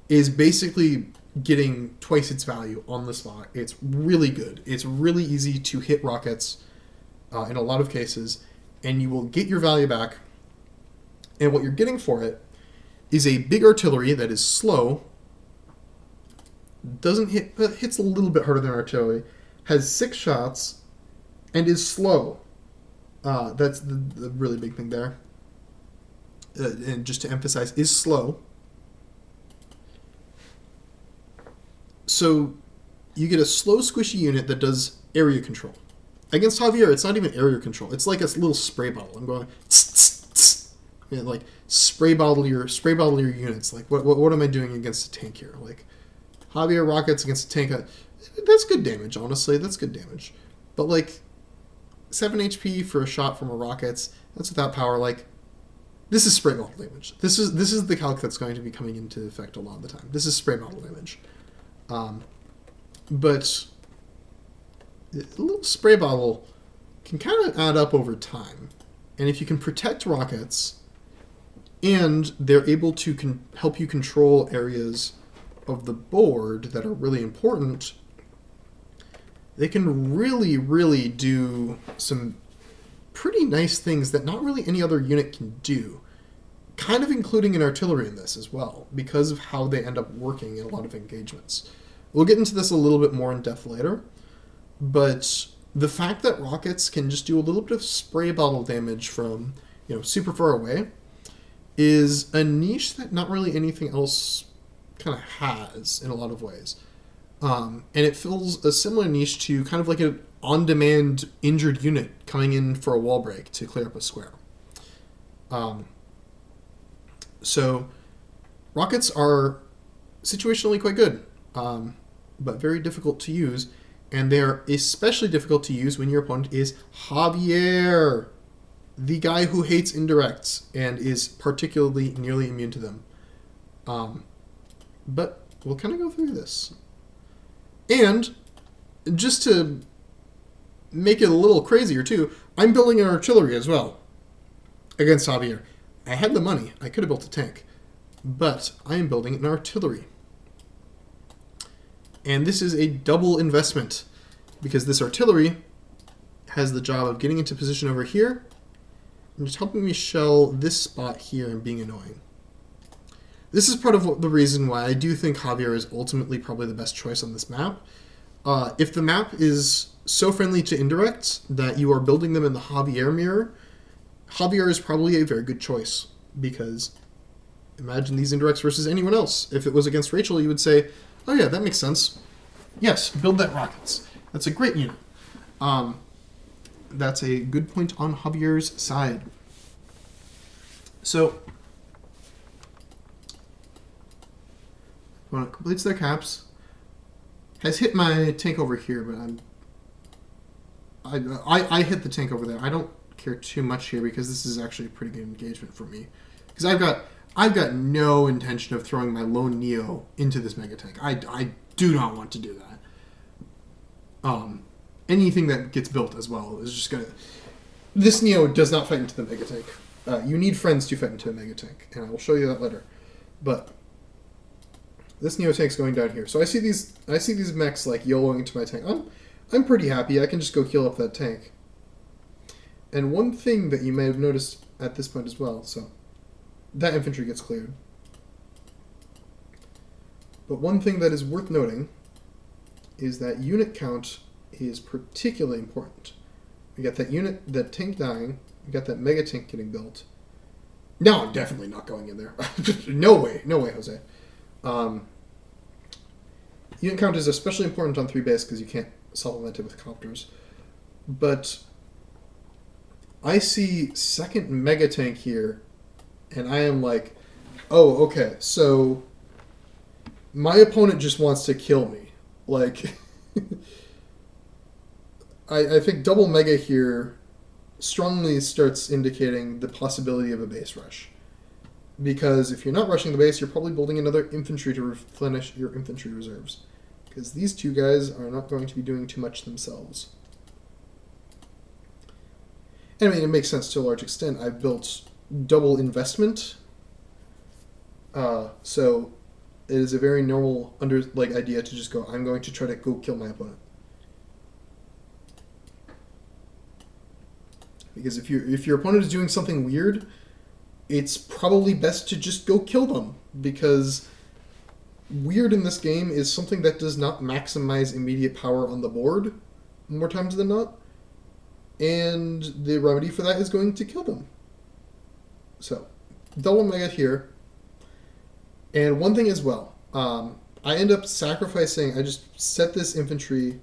is basically getting twice its value on the spot. It's really good. It's really easy to hit rockets in a lot of cases, and you will get your value back. And what you're getting for it is a big artillery that is slow, doesn't hit, hits a little bit harder than artillery, has 6 shots, and is slow. That's the really big thing there. And just to emphasize, is slow. So you get a slow, squishy unit that does area control. Against Javier, it's not even area control. It's like a little spray bottle. I'm going, tss, tss, tss. Yeah, like spray bottle your units. Like what am I doing against a tank here? Like Javier rockets against a tank. That's good damage, honestly. That's good damage. But like 7 HP for a shot from a rockets. That's without power. Like, this is spray bottle damage. This is the calc that's going to be coming into effect a lot of the time. This is spray bottle damage. But a little spray bottle can kind of add up over time. And if you can protect rockets, and they're able to help you control areas of the board that are really important, they can really, really do some pretty nice things that not really any other unit can do. Kind of including an artillery in this as well, because of how they end up working in a lot of engagements. We'll get into this a little bit more in depth later, but the fact that rockets can just do a little bit of spray bottle damage from, super far away is a niche that not really anything else kind of has in a lot of ways. And it fills a similar niche to kind of like an on-demand injured unit coming in for a wall break to clear up a square. So rockets are situationally quite good, but very difficult to use. And they're especially difficult to use when your opponent is Javier, the guy who hates indirects and is particularly nearly immune to them. But we'll kind of go through this. And just to make it a little crazier too, I'm building an artillery as well against Javier. I had the money. I could have built a tank. But I am building an artillery. And this is a double investment, because this artillery has the job of getting into position over here and just helping me shell this spot here and being annoying. This is part of the reason why I do think Javier is ultimately probably the best choice on this map, If the map is so friendly to indirects that you are building them in the Javier mirror, Javier is probably a very good choice, because imagine these indirects versus anyone else. If it was against Rachel, you would say, oh yeah, that makes sense. Yes, build that rockets. That's a great unit. That's a good point on Javier's side. So, when it completes their caps, has hit my tank over here, but I hit the tank over there. I don't care too much here because this is actually a pretty good engagement for me. Because I've got no intention of throwing my lone Neo into this mega tank. I do not want to do that. Anything that gets built as well is just gonna. This Neo does not fight into the mega tank. You need friends to fight into a mega tank, and I will show you that later. But this Neo tank's going down here. So I see these mechs like YOLOing into my tank. I'm pretty happy. I can just go heal up that tank. And one thing that you may have noticed at this point as well, so that infantry gets cleared. But one thing that is worth noting is that unit count is particularly important. We got that tank dying. We got that mega tank getting built. No, I'm definitely not going in there. No way, Jose. Unit count is especially important on 3 base because you can't supplement it with copters. But I see second mega tank here, and I am like, oh, okay, so my opponent just wants to kill me. Like, I think double mega here strongly starts indicating the possibility of a base rush. Because if you're not rushing the base, you're probably building another infantry to replenish your infantry reserves. Because these two guys are not going to be doing too much themselves. And I mean, it makes sense to a large extent. I've built double investment. So it is a very normal idea to just go, I'm going to try to go kill my opponent. Because if your opponent is doing something weird, it's probably best to just go kill them. Because weird in this game is something that does not maximize immediate power on the board more times than not. And the remedy for that is going to kill them. So, double mega here. And one thing as well, I end up sacrificing, I just set this infantry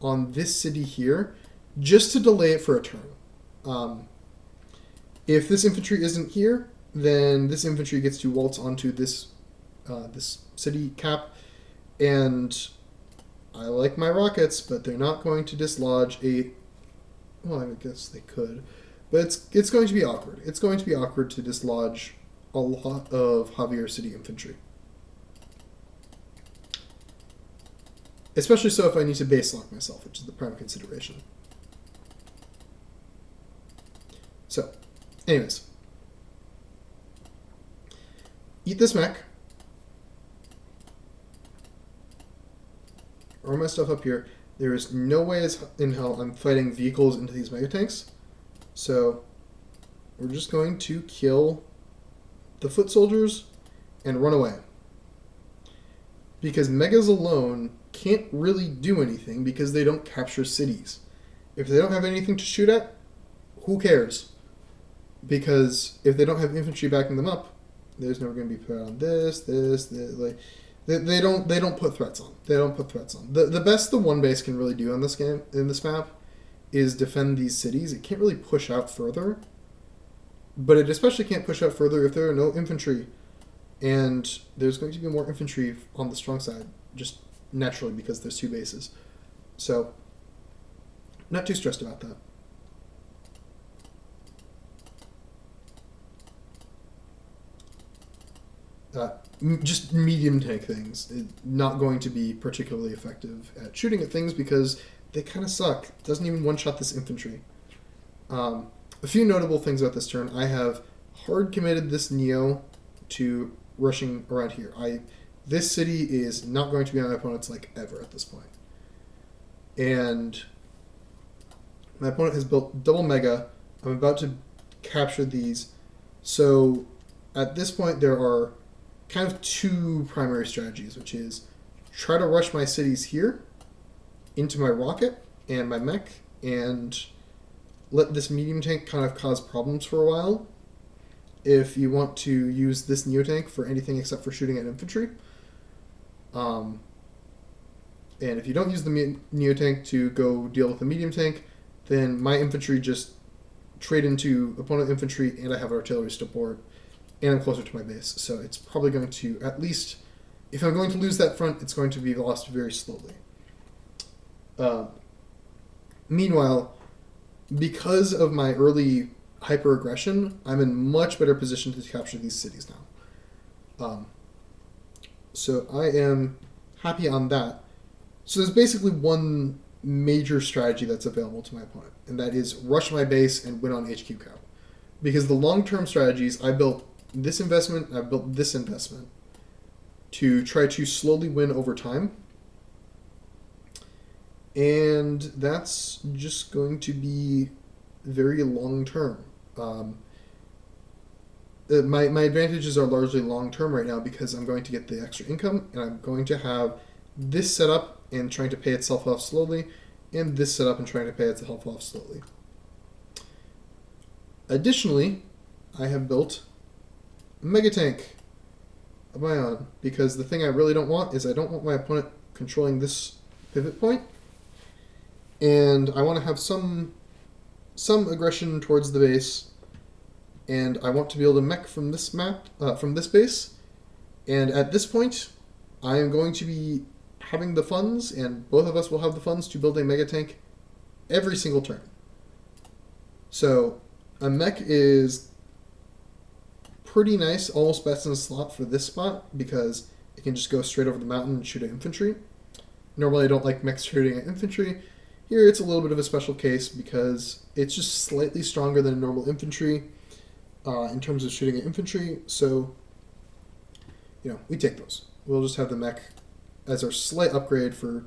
on this city here just to delay it for a turn. If this infantry isn't here, then this infantry gets to waltz onto this city cap, and I like my rockets, but they're not going to dislodge a... Well, I guess they could, but it's going to be awkward. It's going to be awkward to dislodge a lot of Javier City infantry. Especially so if I need to base lock myself, which is the prime consideration. So, anyways. Eat this mech. Arm my stuff up here. There is no way in hell I'm fighting vehicles into these mega tanks. So, we're just going to kill the foot soldiers and run away. Because megas alone can't really do anything because they don't capture cities. If they don't have anything to shoot at, who cares? Because if they don't have infantry backing them up, there's never going to be put on this. Like, they don't put threats on. They don't put threats on. The best the one base can really do on this game, in this map, is defend these cities. It can't really push out further. But it especially can't push out further if there are no infantry. And there's going to be more infantry on the strong side, just naturally because there's 2 bases. So, not too stressed about that. Just medium tank things. Not going to be particularly effective at shooting at things because they kind of suck. It doesn't even one-shot this infantry. A few notable things about this turn. I have hard committed this Neo to rushing around here. This city is not going to be on my opponent's ever at this point. And my opponent has built double mega. I'm about to capture these. So at this point there are kind of 2 primary strategies, which is try to rush my cities here into my rocket and my mech and let this medium tank kind of cause problems for a while if you want to use this Neotank for anything except for shooting at infantry. And if you don't use the Neotank to go deal with the medium tank, then my infantry just trade into opponent infantry and I have artillery support and I'm closer to my base. So it's probably going to, at least, if I'm going to lose that front, it's going to be lost very slowly. Meanwhile, because of my early hyper-aggression, I'm in much better position to capture these cities now. So I am happy on that. So there's basically one major strategy that's available to my opponent, and that is rush my base and win on HQ cap. Because the long-term strategies, I built this investment, I built this investment to try to slowly win over time. And that's just going to be very long-term. My advantages are largely long-term right now because I'm going to get the extra income and I'm going to have this set up and trying to pay itself off slowly, and this set up and trying to pay itself off slowly. Additionally, I have built a megatank of my own because the thing I really don't want is I don't want my opponent controlling this pivot point, and I want to have some aggression towards the base, and I want to be able to mech from this map, from this base, and at this point, I am going to be having the funds, and both of us will have the funds to build a megatank every single turn. So a mech is pretty nice, almost best in a slot for this spot because it can just go straight over the mountain and shoot at infantry. Normally I don't like mechs shooting at infantry. Here it's a little bit of a special case because it's just slightly stronger than normal infantry in terms of shooting at infantry. So, we take those. We'll just have the mech as our slight upgrade for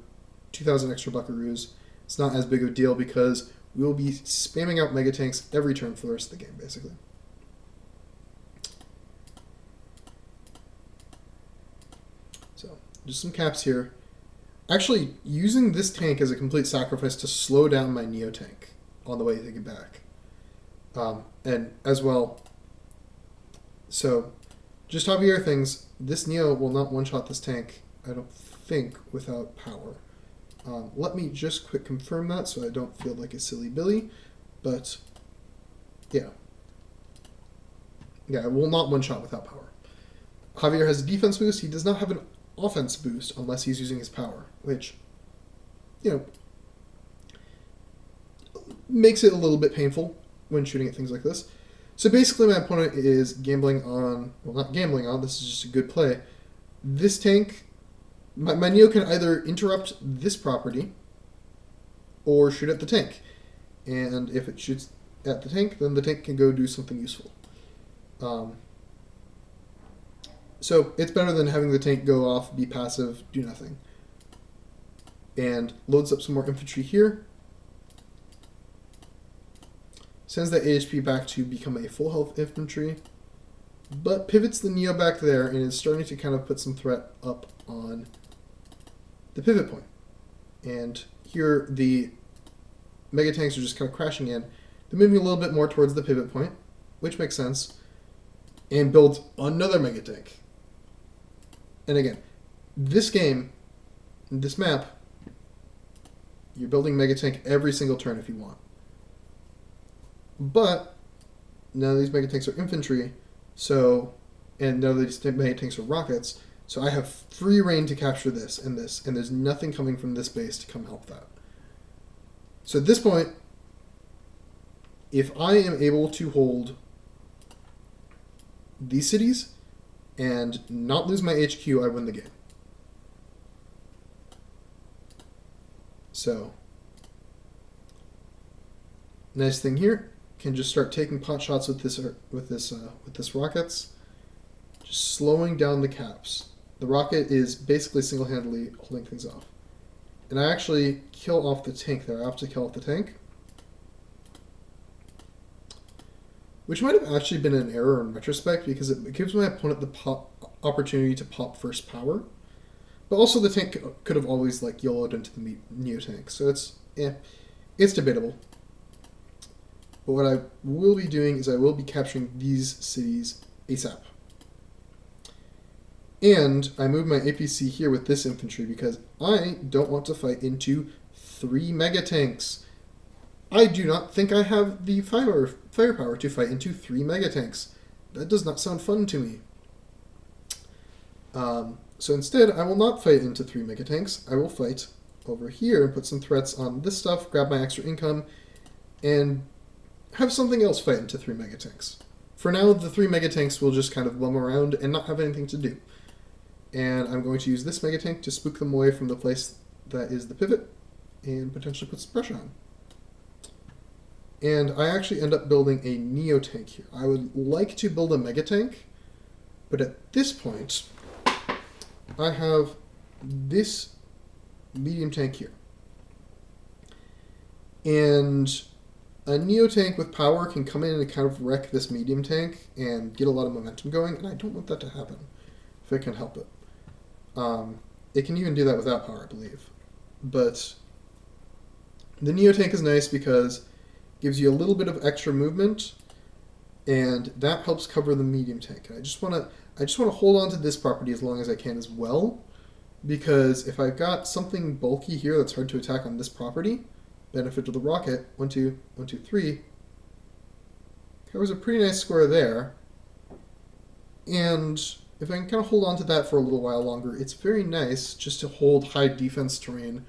2,000 extra buckaroos. It's not as big of a deal because we will be spamming out megatanks every turn for the rest of the game, basically. So, just some caps here. Actually, using this tank as a complete sacrifice to slow down my Neotank on the way to get back. And as well, so just Javier things, this Neo will not one-shot this tank, I don't think, without power. Let me just quick confirm that so I don't feel like a silly Billy, but yeah. Yeah, it will not one-shot without power. Javier has a defense boost, he does not have an offense boost unless he's using his power, which, makes it a little bit painful when shooting at things like this. So basically my opponent is gambling on, well, not gambling on, this is just a good play. This tank, my Neo can either interrupt this property or shoot at the tank. And if it shoots at the tank, then the tank can go do something useful. So it's better than having the tank go off, be passive, do nothing. And loads up some more infantry here. Sends that AHP back to become a full health infantry. But pivots the Neo back there and is starting to kind of put some threat up on the pivot point. And here the megatanks are just kind of crashing in. They're moving a little bit more towards the pivot point, which makes sense. And builds another megatank. And again, this game, this map, you're building megatank every single turn if you want. But none of these megatanks are infantry, and none of these megatanks are rockets, so I have free reign to capture this, and there's nothing coming from this base to come help that. So at this point, if I am able to hold these cities and not lose my HQ, I win the game. So, nice thing here, can just start taking pot shots with this rockets, just slowing down the caps. The rocket is basically single-handedly holding things off. And I actually kill off the tank there. I have to kill off the tank, which might have actually been an error in retrospect because it gives my opponent the opportunity to pop first power. But also the tank could have always like YOLO'd into the Neo tank, so it's debatable. But what I will be doing is I will be capturing these cities ASAP. And I move my APC here with this infantry because I don't want to fight into 3 megatanks. I do not think I have the firepower to fight into 3 megatanks. That does not sound fun to me. So instead, I will not fight into 3 megatanks. I will fight over here and put some threats on this stuff, grab my extra income, and have something else fight into 3 megatanks. For now, the 3 megatanks will just kind of bum around and not have anything to do. And I'm going to use this megatank to spook them away from the place that is the pivot and potentially put some pressure on. And I actually end up building a Neo tank here. I would like to build a megatank, but at this point, I have this medium tank here. And a Neo tank with power can come in and kind of wreck this medium tank and get a lot of momentum going, and I don't want that to happen if I can help it. It can even do that without power, I believe. But the Neo tank is nice because it gives you a little bit of extra movement, and that helps cover the medium tank. And I just want to hold on to this property as long as I can as well, because if I've got something bulky here that's hard to attack on this property, benefit of the rocket, 1, 2, 1, 2, 3, covers a pretty nice square there. And if I can kind of hold on to that for a little while longer, it's very nice just to hold high defense terrain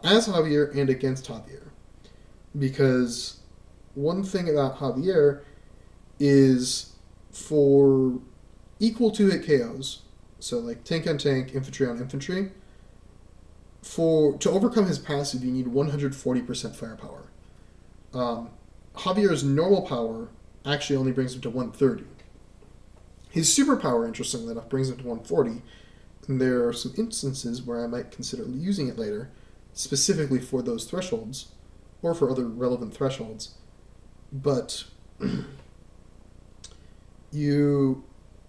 as Javier and against Javier. Because one thing about Javier is for equal 2-hit KOs, so like tank on tank, infantry on infantry, to overcome his passive, you need 140% firepower. Javier's normal power actually only brings him to 130. His superpower, interestingly enough, brings him to 140, and there are some instances where I might consider using it later, specifically for those thresholds, or for other relevant thresholds. But you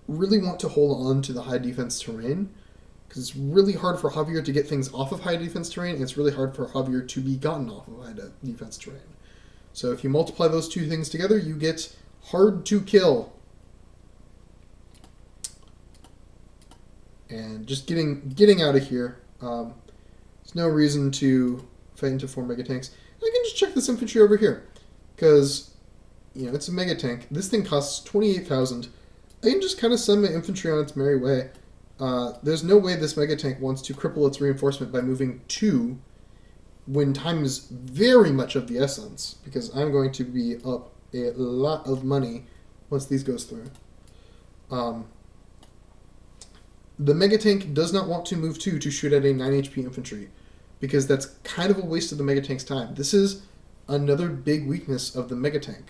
really want to hold on to the high defense terrain, because it's really hard for Javier to get things off of high defense terrain, and it's really hard for Javier to be gotten off of high defense terrain. So if you multiply those two things together, you get hard to kill. And just getting out of here. There's no reason to fight into 4 megatanks. I can just check this infantry over here, because it's a megatank. This thing costs 28,000. I can just kind of send my infantry on its merry way. There's no way this megatank wants to cripple its reinforcement by moving 2 when time is very much of the essence, because I'm going to be up a lot of money once these goes through. The megatank does not want to move 2 to shoot at a 9 HP infantry, because that's kind of a waste of the megatank's time. This is another big weakness of the megatank.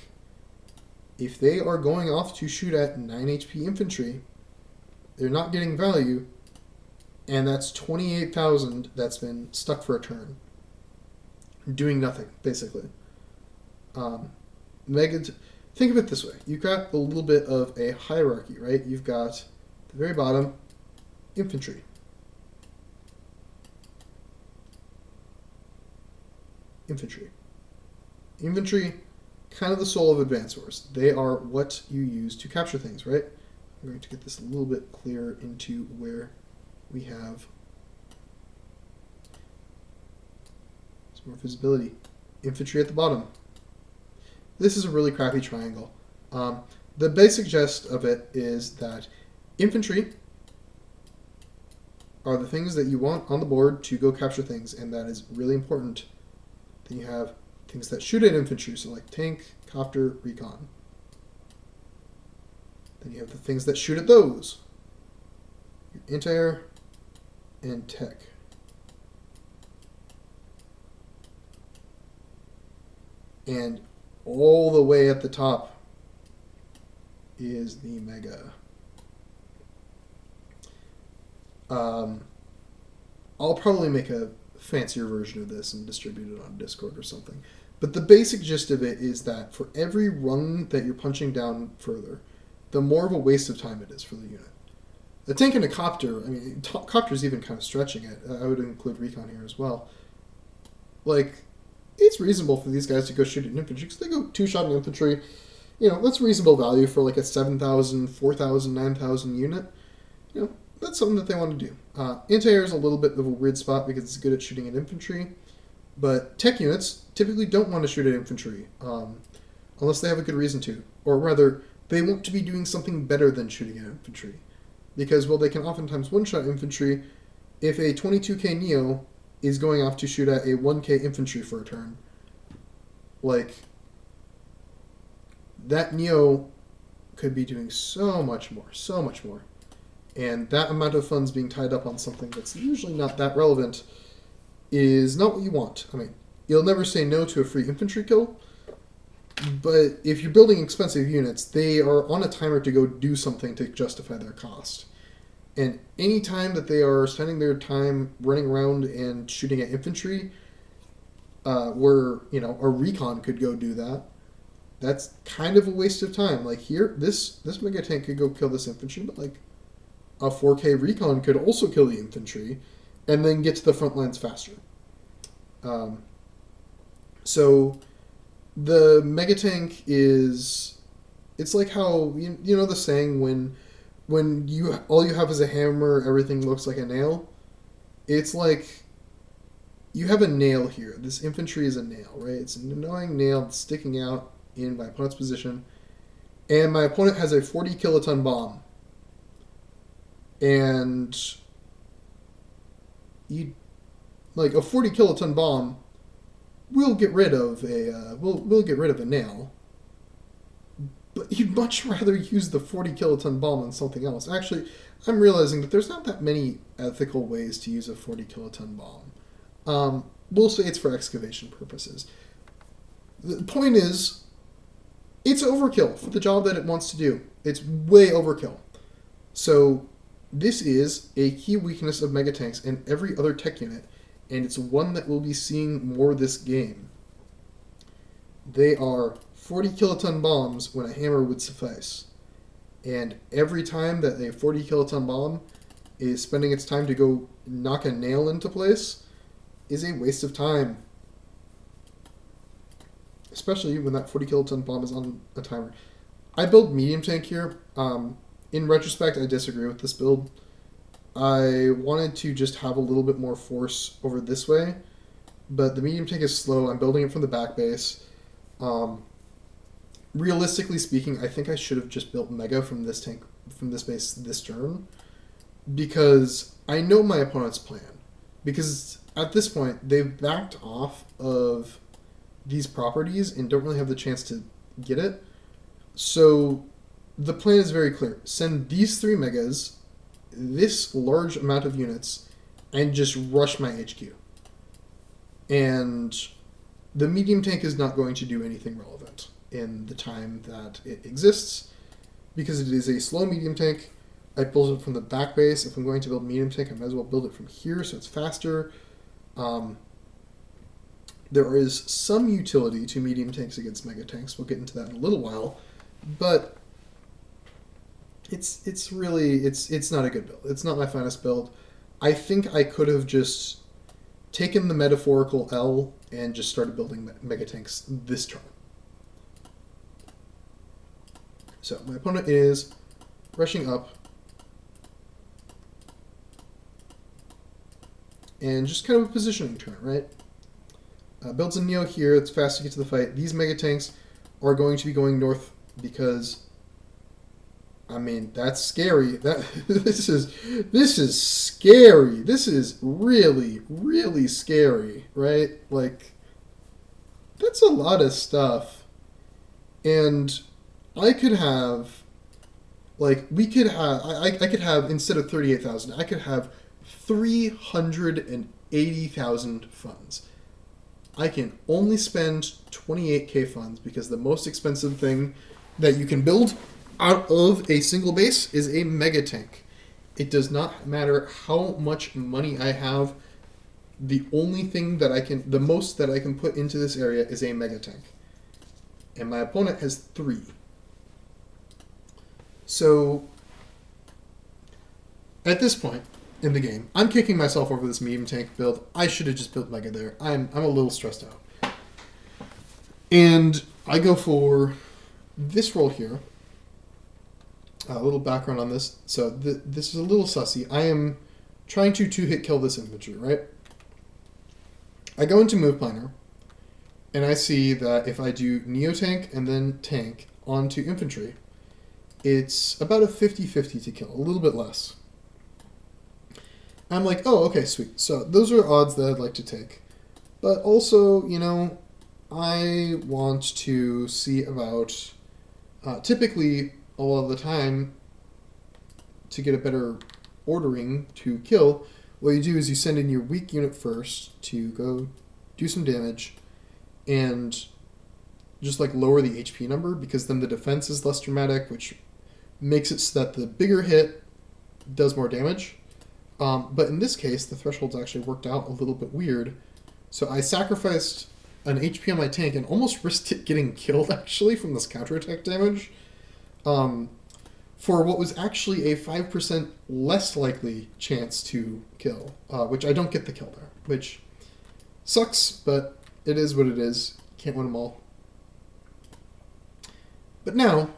If they are going off to shoot at 9 HP infantry, they're not getting value, and that's 28,000 that's been stuck for a turn. Doing nothing, basically. Think of it this way. You've got a little bit of a hierarchy, right? You've got the very bottom, infantry. Infantry, kind of the soul of advance wars. They are what you use to capture things, right? I'm going to get this a little bit clearer into where we have some more visibility. Infantry at the bottom. This is a really crappy triangle. The basic gist of it is that infantry are the things that you want on the board to go capture things, and that is really important. Then you have things that shoot at infantry, so like tank, copter, recon. Then you have the things that shoot at those. Your anti-air and tech. And all the way at the top is the mega. I'll probably make a fancier version of this and distribute it on Discord or something. But the basic gist of it is that for every rung that you're punching down further, the more of a waste of time it is for the unit. A tank and a copter, I mean, copter's even kind of stretching it. I would include recon here as well. Like, it's reasonable for these guys to go shoot at infantry, because they go two-shot in infantry. You know, that's reasonable value for like a 7,000, 4,000, 9,000 unit. You know, that's something that they want to do. Anti-air is a little bit of a weird spot because it's good at shooting at infantry, but tech units typically don't want to shoot at infantry unless they have a good reason to. Or rather, they want to be doing something better than shooting at infantry. Because, well, they can oftentimes one-shot infantry if a 22k Neo is going off to shoot at a 1k infantry for a turn. Like, that Neo could be doing so much more. And that amount of funds being tied up on something that's usually not that relevant is not what you want. I mean, you'll never say no to a free infantry kill, but if you're building expensive units, they are on a timer to go do something to justify their cost. And any time that they are spending their time running around and shooting at infantry, where, you know, a recon could go do that, that's kind of a waste of time. Like here, this mega tank could go kill this infantry, but like a 4K recon could also kill the infantry and then get to the front lines faster. So the mega tank is, it's like how, you know the saying, when you all you have is a hammer, everything looks like a nail. It's like you have a nail here. This infantry is a nail, right? It's an annoying nail sticking out in my opponent's position, and my opponent has a 40 kiloton bomb. And like a 40 kiloton bomb will get rid of a nail, but you'd much rather use the 40 kiloton bomb on something else. Actually, I'm realizing that there's not that many ethical ways to use a 40 kiloton bomb. We'll say it's for excavation purposes. The point is, it's overkill for the job that it wants to do. It's way overkill. So this is a key weakness of megatanks and every other tech unit, and it's one that we'll be seeing more this game. They are 40 kiloton bombs when a hammer would suffice. And every time that a 40 kiloton bomb is spending its time to go knock a nail into place is a waste of time. Especially when that 40 kiloton bomb is on a timer. I build medium tank here. In retrospect, I disagree with this build. I wanted to just have a little bit more force over this way, but the medium tank is slow. I'm building it from the back base. Realistically speaking, I think I should have just built Mega from this base this turn, because I know my opponent's plan. Because at this point, they've backed off of these properties and don't really have the chance to get it. So the plan is very clear. Send these 3 megas, this large amount of units, and just rush my HQ. And the medium tank is not going to do anything relevant in the time that it exists, because it is a slow medium tank. I built it from the back base. If I'm going to build medium tank, I might as well build it from here so it's faster. There is some utility to medium tanks against mega tanks. We'll get into that in a little while, but it's not a good build. It's not my finest build. I think I could have just taken the metaphorical L and just started building mega tanks this turn. So my opponent is rushing up and just kind of a positioning turn, right? Builds a Neo here. It's fast to get to the fight. These mega tanks are going to be going north because, I mean, that's scary. This is scary. This is really, really scary, right? Like, that's a lot of stuff. And I could have, like, I could have, instead of 38,000, I could have 380,000 funds. I can only spend 28k funds because the most expensive thing that you can build out of a single base is a mega tank. It does not matter how much money I have. The only thing that the most that I can put into this area is a mega tank. And my opponent has 3. So at this point in the game, I'm kicking myself over this medium tank build. I should have just built Mega there. I'm a little stressed out. And I go for this roll here. A little background on this. So this is a little sussy. I am trying to two-hit kill this infantry, right? I go into Move Planner, and I see that if I do Neo-Tank and then Tank onto Infantry, it's about a 50-50 to kill, a little bit less. I'm like, oh, okay, sweet. So those are odds that I'd like to take. But also, you know, I want to see about, typically, a lot of the time, to get a better ordering to kill, what you do is you send in your weak unit first to go do some damage and just like lower the HP number, because then the defense is less dramatic, which makes it so that the bigger hit does more damage. But in this case, the thresholds actually worked out a little bit weird. So I sacrificed an HP on my tank and almost risked it getting killed, actually, from this counterattack damage. For what was actually a 5% less likely chance to kill, which I don't get the kill there, which sucks, but it is what it is. Can't win them all. But now,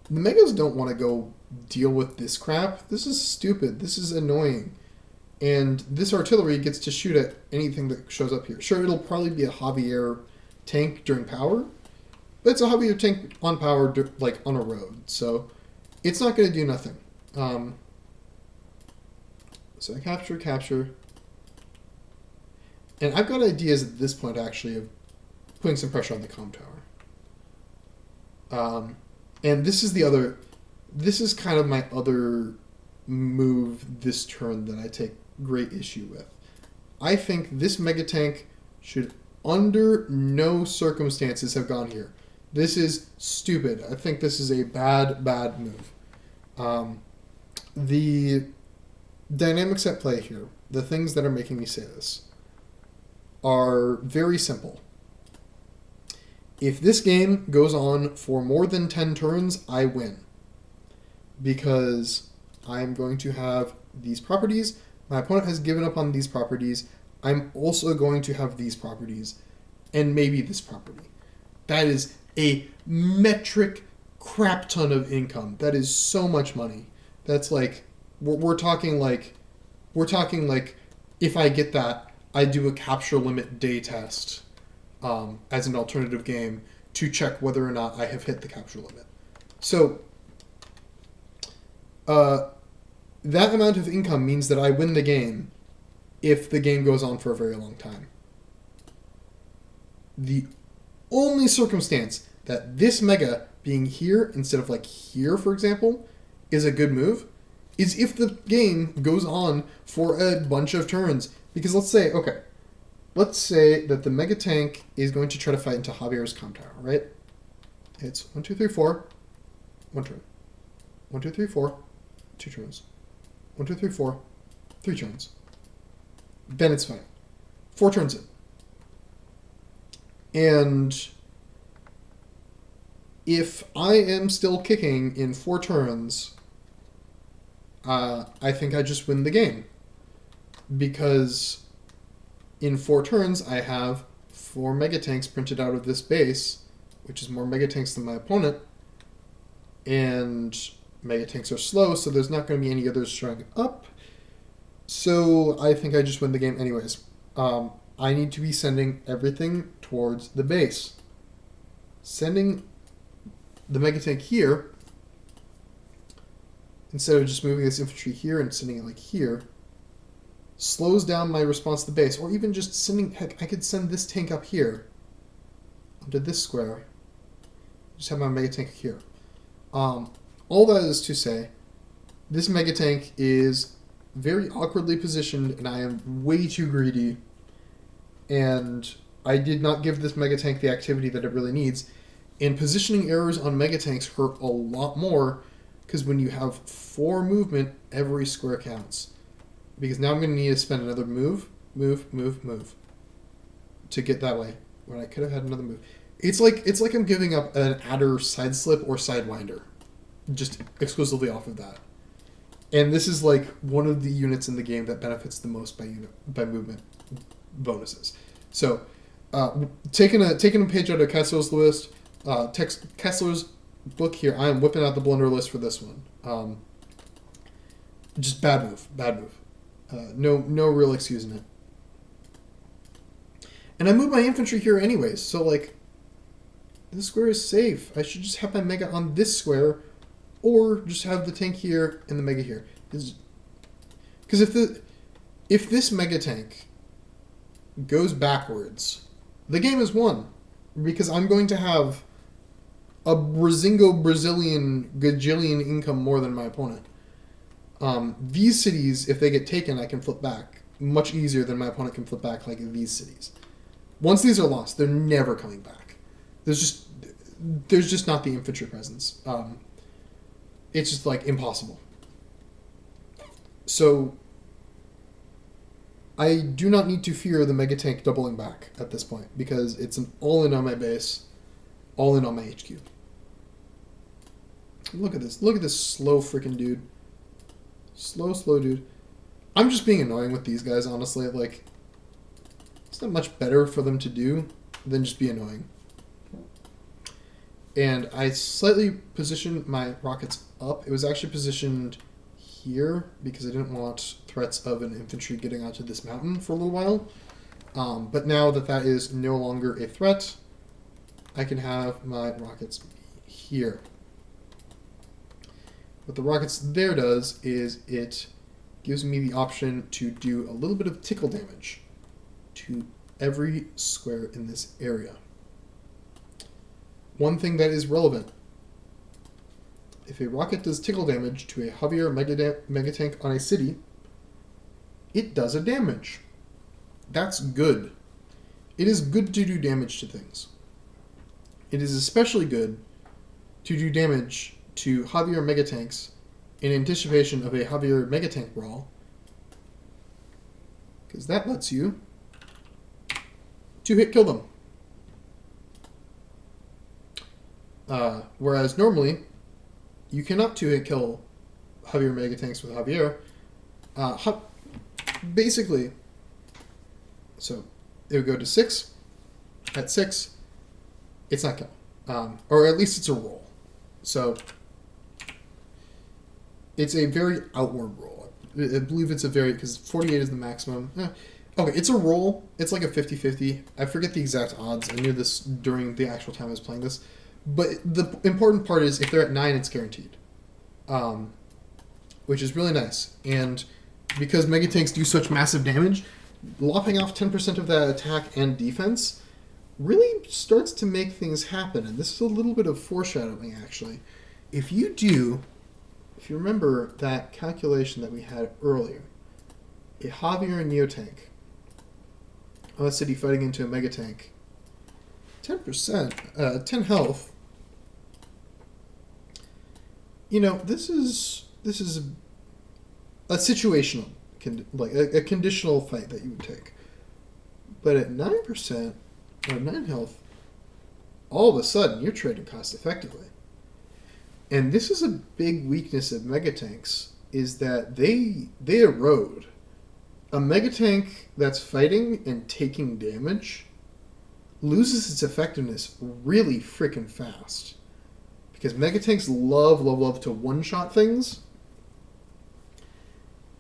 the Megas don't want to go deal with this crap. This is stupid. This is annoying. And this artillery gets to shoot at anything that shows up here. Sure, it'll probably be a Javier tank during power, but it's a Javier tank on power, like on a road. So it's not going to do nothing. So I capture. And I've got ideas at this point, actually, of putting some pressure on the comm tower. And this is kind of my other move this turn that I take great issue with. I think this mega tank should under no circumstances have gone here. This is stupid. I think this is a bad move. The dynamics at play here, the things that are making me say this, are very simple. If this game goes on for more than 10 turns, I win. Because I'm going to have these properties. My opponent has given up on these properties. I'm also going to have these properties. And maybe this property. That is a metric crap ton of income. That is so much money. That's like, we're talking like, if I get that, I do a capture limit day test as an alternative game to check whether or not I have hit the capture limit. So that amount of income means that I win the game if the game goes on for a very long time. The only circumstance that this mega being here instead of like here, for example, is a good move is if the game goes on for a bunch of turns. Because let's say that the mega tank is going to try to fight into Javier's comm tower, right? It's 1, 2, 3, 4, 1 turn. 1, 2, 3, 4, 2 turns. 1, 2, 3, 4, 3 turns. Then it's fine. 4 turns in. And if I am still kicking in 4 turns, I think I just win the game. Because in 4 turns, I have 4 megatanks printed out of this base, which is more megatanks than my opponent. And megatanks are slow, so there's not going to be any others showing up. So I think I just win the game anyways. I need to be sending everything towards the base. Sending the megatank here, instead of just moving this infantry here and sending it like here, slows down my response to the base. Or even just sending, heck, I could send this tank up here onto this square. Just have my megatank here. All that is to say, this megatank is very awkwardly positioned, and I am way too greedy. And I did not give this megatank the activity that it really needs. And positioning errors on megatanks hurt a lot more, because when you have 4 movement, every square counts. Because now I'm going to need to spend another move to get that way, when I could have had another move. It's like I'm giving up an adder side slip or sidewinder, just exclusively off of that. And this is like one of the units in the game that benefits the most by movement bonuses. So, taking a page out of Kessler's list, Kessler's book here. I am whipping out the blunder list for this one. Just bad move. No real excusing it. And I move my infantry here anyways, so like, this square is safe. I should just have my mega on this square, or just have the tank here and the mega here. Because if this mega tank goes backwards, the game is won. Because I'm going to have a Brazilian gajillion income more than my opponent. These cities, if they get taken, I can flip back much easier than my opponent can flip back like these cities. Once these are lost, they're never coming back. There's just not the infantry presence. It's just like impossible. So I do not need to fear the mega tank doubling back at this point because it's an all-in on my base, all-in on my HQ. Look at this. Look at this slow freaking dude. Slow dude. I'm just being annoying with these guys, honestly. Like, it's not much better for them to do than just be annoying. And I slightly positioned my rockets up. It was actually positioned here because I didn't want threats of an infantry getting onto this mountain for a little while. But now that is no longer a threat, I can have my rockets here. What the rockets there does is it gives me the option to do a little bit of tickle damage to every square in this area. One thing that is relevant: if a rocket does tickle damage to a Javier megatank on a city, it does a damage. That's good. It is good to do damage to things. It is especially good to do damage to Javier megatanks in anticipation of a Javier megatank brawl, because that lets you two-hit kill them. Whereas normally, you cannot two-hit kill Javier megatanks with Javier. Basically, so it would go to 6. At 6, it's not kill. Or at least it's a roll. So it's a very outward roll. I believe it's a very, because 48 is the maximum. Okay, it's a roll. It's like a 50-50. I forget the exact odds. I knew this during the actual time I was playing this. But the important part is if they're at 9, it's guaranteed. Which is really nice. And because megatanks do such massive damage, lopping off 10% of that attack and defense really starts to make things happen. And this is a little bit of foreshadowing, actually. If you remember that calculation that we had earlier, a Javier Neotank on a city fighting into a megatank, 10%, 10 health. You know, this is a situational, like a conditional fight that you would take. But at 9% or 9 health, all of a sudden you're trading cost effectively. And this is a big weakness of megatanks, is that they erode. A megatank that's fighting and taking damage loses its effectiveness really freaking fast. Because megatanks love to one-shot things.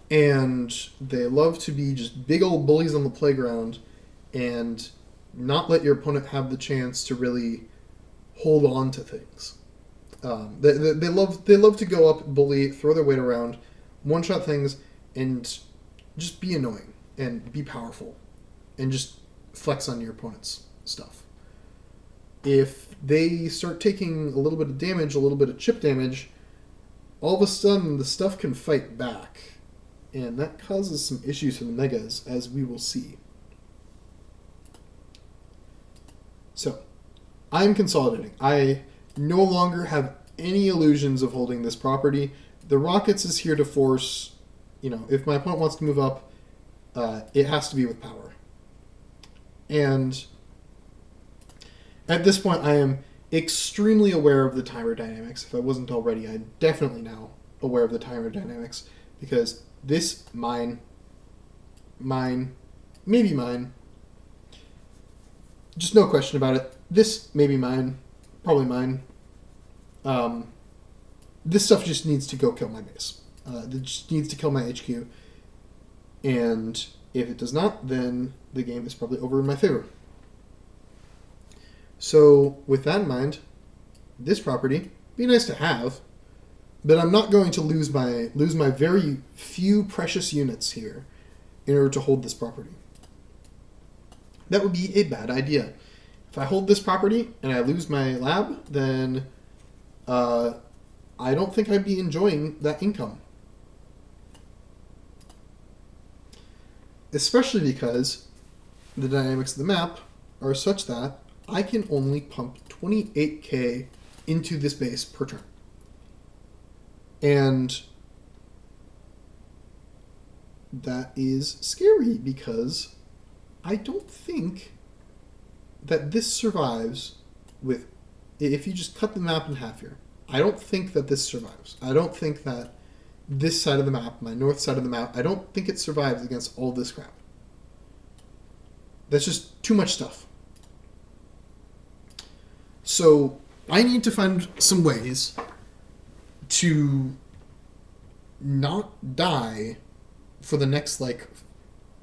And they love to be just big old bullies on the playground and not let your opponent have the chance to really hold on to things. They love to go up, bully, throw their weight around, one-shot things, and just be annoying and be powerful and just flex on your opponent's stuff. If they start taking a little bit of damage, a little bit of chip damage, all of a sudden the stuff can fight back. And that causes some issues for the megas, as we will see. So, I'm consolidating. I no longer have any illusions of holding this property. The rockets is here to force, if my opponent wants to move up, it has to be with power. And at this point, I am extremely aware of the timer dynamics. If I wasn't already, I'm definitely now aware of the timer dynamics. Because this, mine, maybe mine. Just no question about it. This, maybe mine, probably mine. This stuff just needs to go kill my base. It just needs to kill my HQ. And if it does not, then the game is probably over in my favor. So, with that in mind, this property, be nice to have, but I'm not going to lose my very few precious units here in order to hold this property. That would be a bad idea. If I hold this property and I lose my lab, then I don't think I'd be enjoying that income. Especially because the dynamics of the map are such that I can only pump 28k into this base per turn. And that is scary because I don't think that this survives with... If you just cut the map in half here, I don't think that this survives. I don't think that this side of the map, my north side of the map, I don't think it survives against all this crap. That's just too much stuff. So I need to find some ways to not die for the next,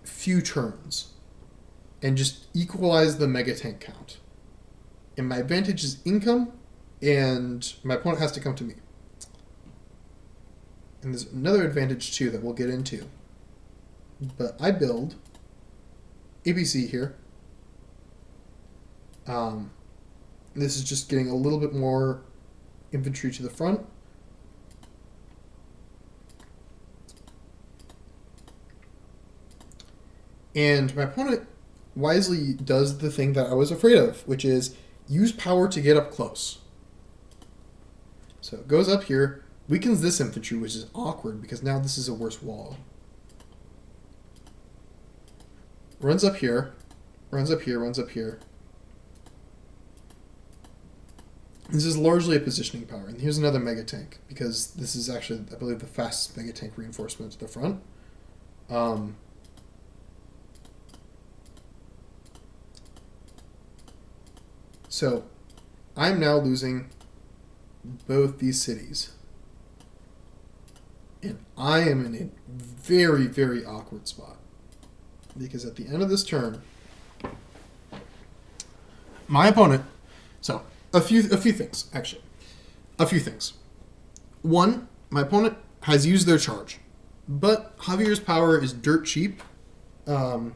few turns and just equalize the megatank count. And my advantage is income, and my opponent has to come to me. And there's another advantage, too, that we'll get into. But I build ABC here. This is just getting a little bit more infantry to the front. And my opponent wisely does the thing that I was afraid of, which is use power to get up close. So it goes up here, weakens this infantry, which is awkward because now this is a worse wall. Runs up here, runs up here, runs up here. This is largely a positioning power. And here's another megatank, because this is actually, I believe, the fastest megatank reinforcement to the front. So I'm now losing both these cities. And I am in a very, very awkward spot. Because at the end of this turn, my opponent... So, a few things, actually. A few things. One, my opponent has used their charge. But Javier's power is dirt cheap. And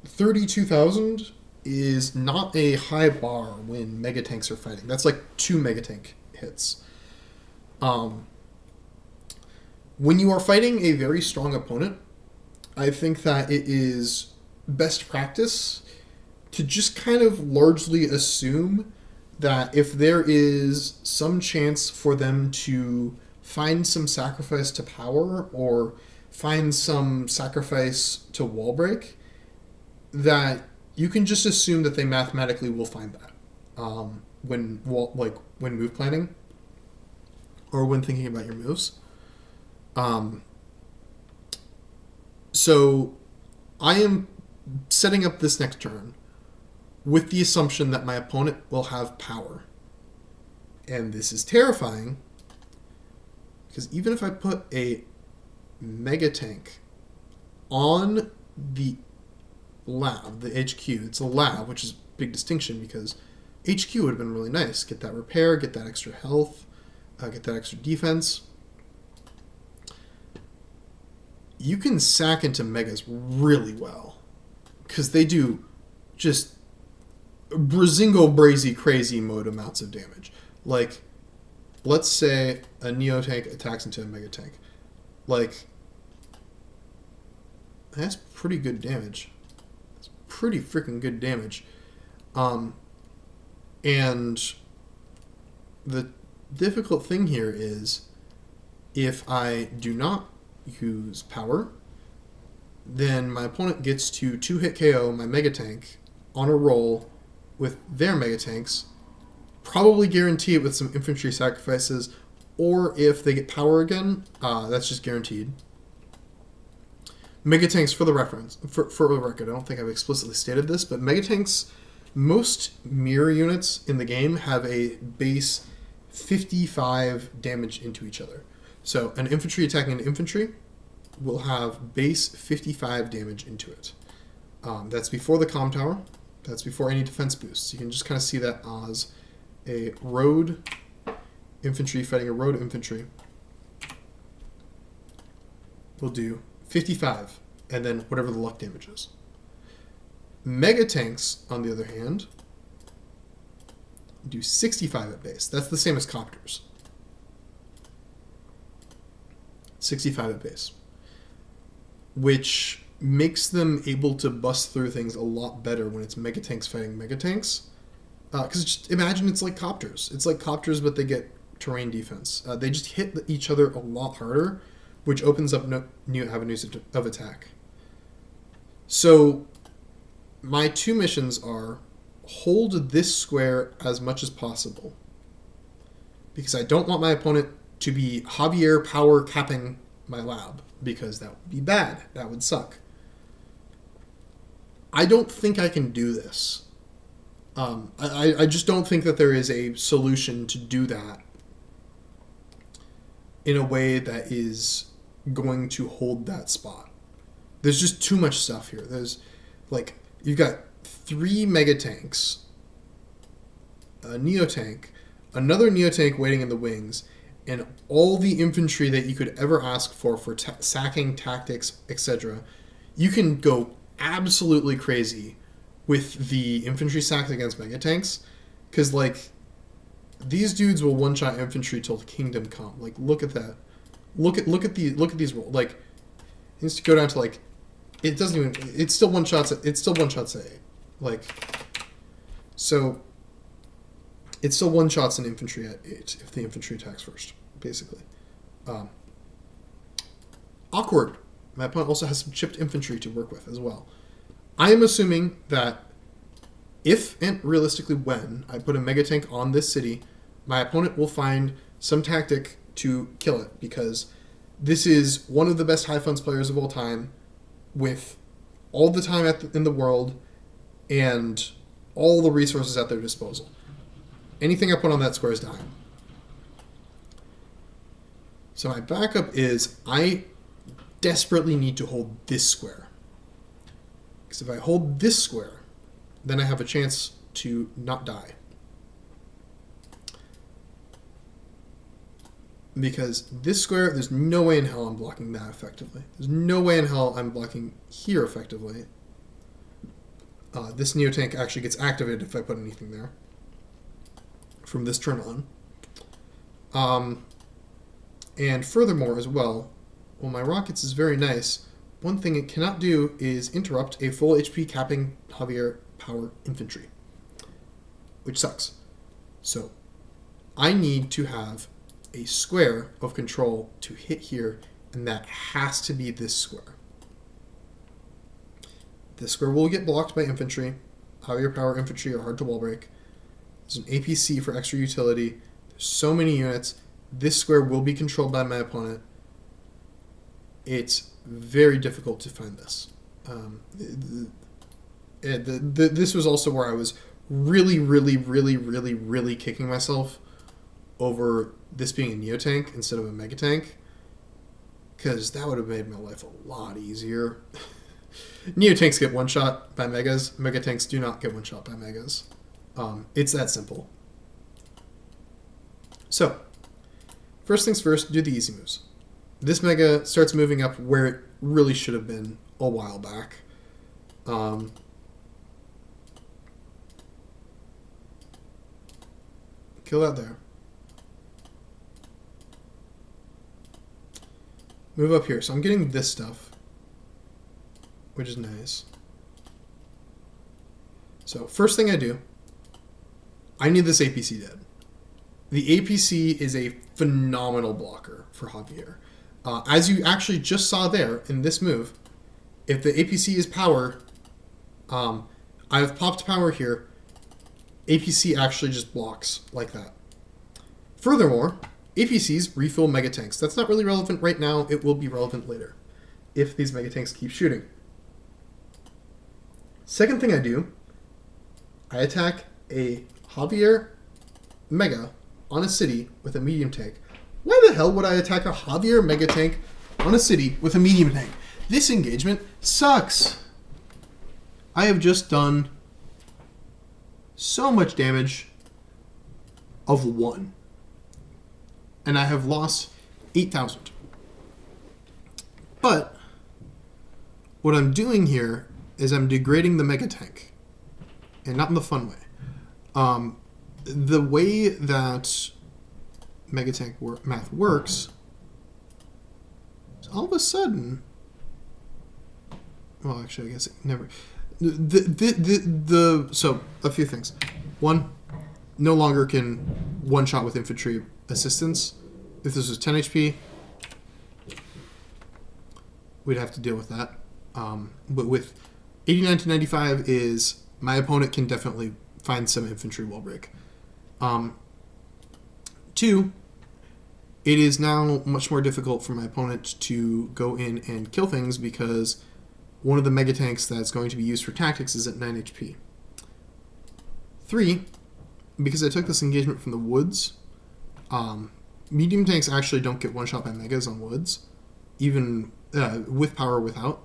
32,000 is not a high bar when megatanks are fighting. That's like 2 megatank hits. When you are fighting a very strong opponent, I think that it is best practice to just kind of largely assume that if there is some chance for them to find some sacrifice to power or find some sacrifice to wall break, that you can just assume that they mathematically will find that when move planning or when thinking about your moves. So I am setting up this next turn with the assumption that my opponent will have power. And this is terrifying because even if I put a megatank on the lab, the HQ, it's a lab, which is a big distinction because HQ would have been really nice. Get that repair, get that extra health, get that extra defense. You can sack into megas really well because they do just Brazingo brazy crazy mode amounts of damage. Like, let's say a Neo tank attacks into a mega tank. Like, that's pretty good damage. That's pretty freaking good damage. And the difficult thing here is if I do not use power, then my opponent gets to 2-hit KO my mega tank on a roll with their mega tanks, probably guarantee it with some infantry sacrifices, or if they get power again, that's just guaranteed. Megatanks, for the reference, for the record, I don't think I've explicitly stated this, but megatanks, most mirror units in the game have a base 55 damage into each other. So an infantry attacking an infantry will have base 55 damage into it. That's before the comm tower. That's before any defense boosts. You can just kind of see that as a road infantry fighting a road infantry will do 55, and then whatever the luck damage is. Mega tanks, on the other hand, do 65 at base. That's the same as copters. 65 at base. Which makes them able to bust through things a lot better when it's mega tanks fighting mega tanks. Because just imagine it's like copters. It's like copters, but they get terrain defense. They just hit each other a lot harder, which opens up new avenues of attack. So my two missions are hold this square as much as possible, because I don't want my opponent to be Javier power capping my lab, because that would be bad. That would suck. I don't think I can do this. I just don't think that there is a solution to do that in a way that is going to hold that spot. There's just too much stuff here. There's, like, you've got 3 mega tanks, a neotank, another neotank waiting in the wings, and all the infantry that you could ever ask for sacking, tactics, etc. You can go absolutely crazy with the infantry sacks against mega tanks, because, like, these dudes will one-shot infantry till the kingdom come. Like, look at that. Look at these rolls. Like, it needs to go down to, like, it doesn't even. It's still one shots at 8. Like, so it's still one shots in infantry at 8 if the infantry attacks first, basically. Awkward. My opponent also has some chipped infantry to work with as well. I am assuming that if and realistically when I put a mega tank on this city, my opponent will find some tactic to kill it, because this is one of the best high funds players of all time, with all the time in the world and all the resources at their disposal. Anything I put on that square is dying. So my backup is I desperately need to hold this square. Because if I hold this square, then I have a chance to not die. Because this square, there's no way in hell I'm blocking that effectively. There's no way in hell I'm blocking here effectively. This neotank actually gets activated if I put anything there from this turn on. And furthermore as well, while my rockets is very nice, one thing it cannot do is interrupt a full HP capping Javier power infantry, which sucks. So I need to have a square of control to hit here, and that has to be this square. This square will get blocked by infantry. Javier power infantry are hard to wall break. There's an APC for extra utility. There's so many units. This square will be controlled by my opponent. It's very difficult to find this. This was also where I was really kicking myself over this being a neotank instead of a megatank, because that would have made my life a lot easier. Neotanks get one shot by megas. Megatanks do not get one shot by megas. It's that simple. So, first things first, do the easy moves. This mega starts moving up where it really should have been a while back. Kill that there. Move up here. So I'm getting this stuff, which is nice. So first thing I do, I need this APC dead. The APC is a phenomenal blocker for Javier. As you actually just saw there in this move, if the APC is power, I've popped power here. APC actually just blocks like that. Furthermore, APCs refill megatanks. That's not really relevant right now. It will be relevant later if these megatanks keep shooting. Second thing I do, I attack a Javier Mega on a city with a medium tank. Why the hell would I attack a Javier Mega tank on a city with a medium tank? This engagement sucks. I have just done so much damage of 1. And I have lost 8,000. But what I'm doing here is I'm degrading the mega tank. And not in the fun way. The way that mega tank math works is all of a sudden... Well, actually, I guess it never... So, a few things. One, no longer can one-shot with infantry assistance. If this was 10 HP, we'd have to deal with that. But with 89 to 95 is my opponent can definitely find some infantry wall break. 2, it is now much more difficult for my opponent to go in and kill things because one of the mega tanks that's going to be used for tactics is at 9 HP. 3, because I took this engagement from the woods, medium tanks actually don't get one-shot by megas on woods, even with power or without.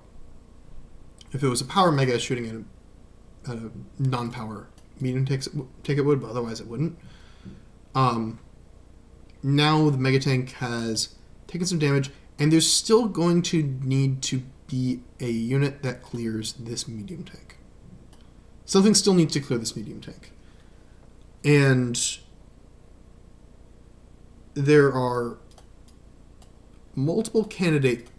If it was a power mega shooting at a non-power medium tank, it would, but otherwise it wouldn't. Now the mega tank has taken some damage, and there's still going to need to be a unit that clears this medium tank. Something still needs to clear this medium tank. And there are multiple candidate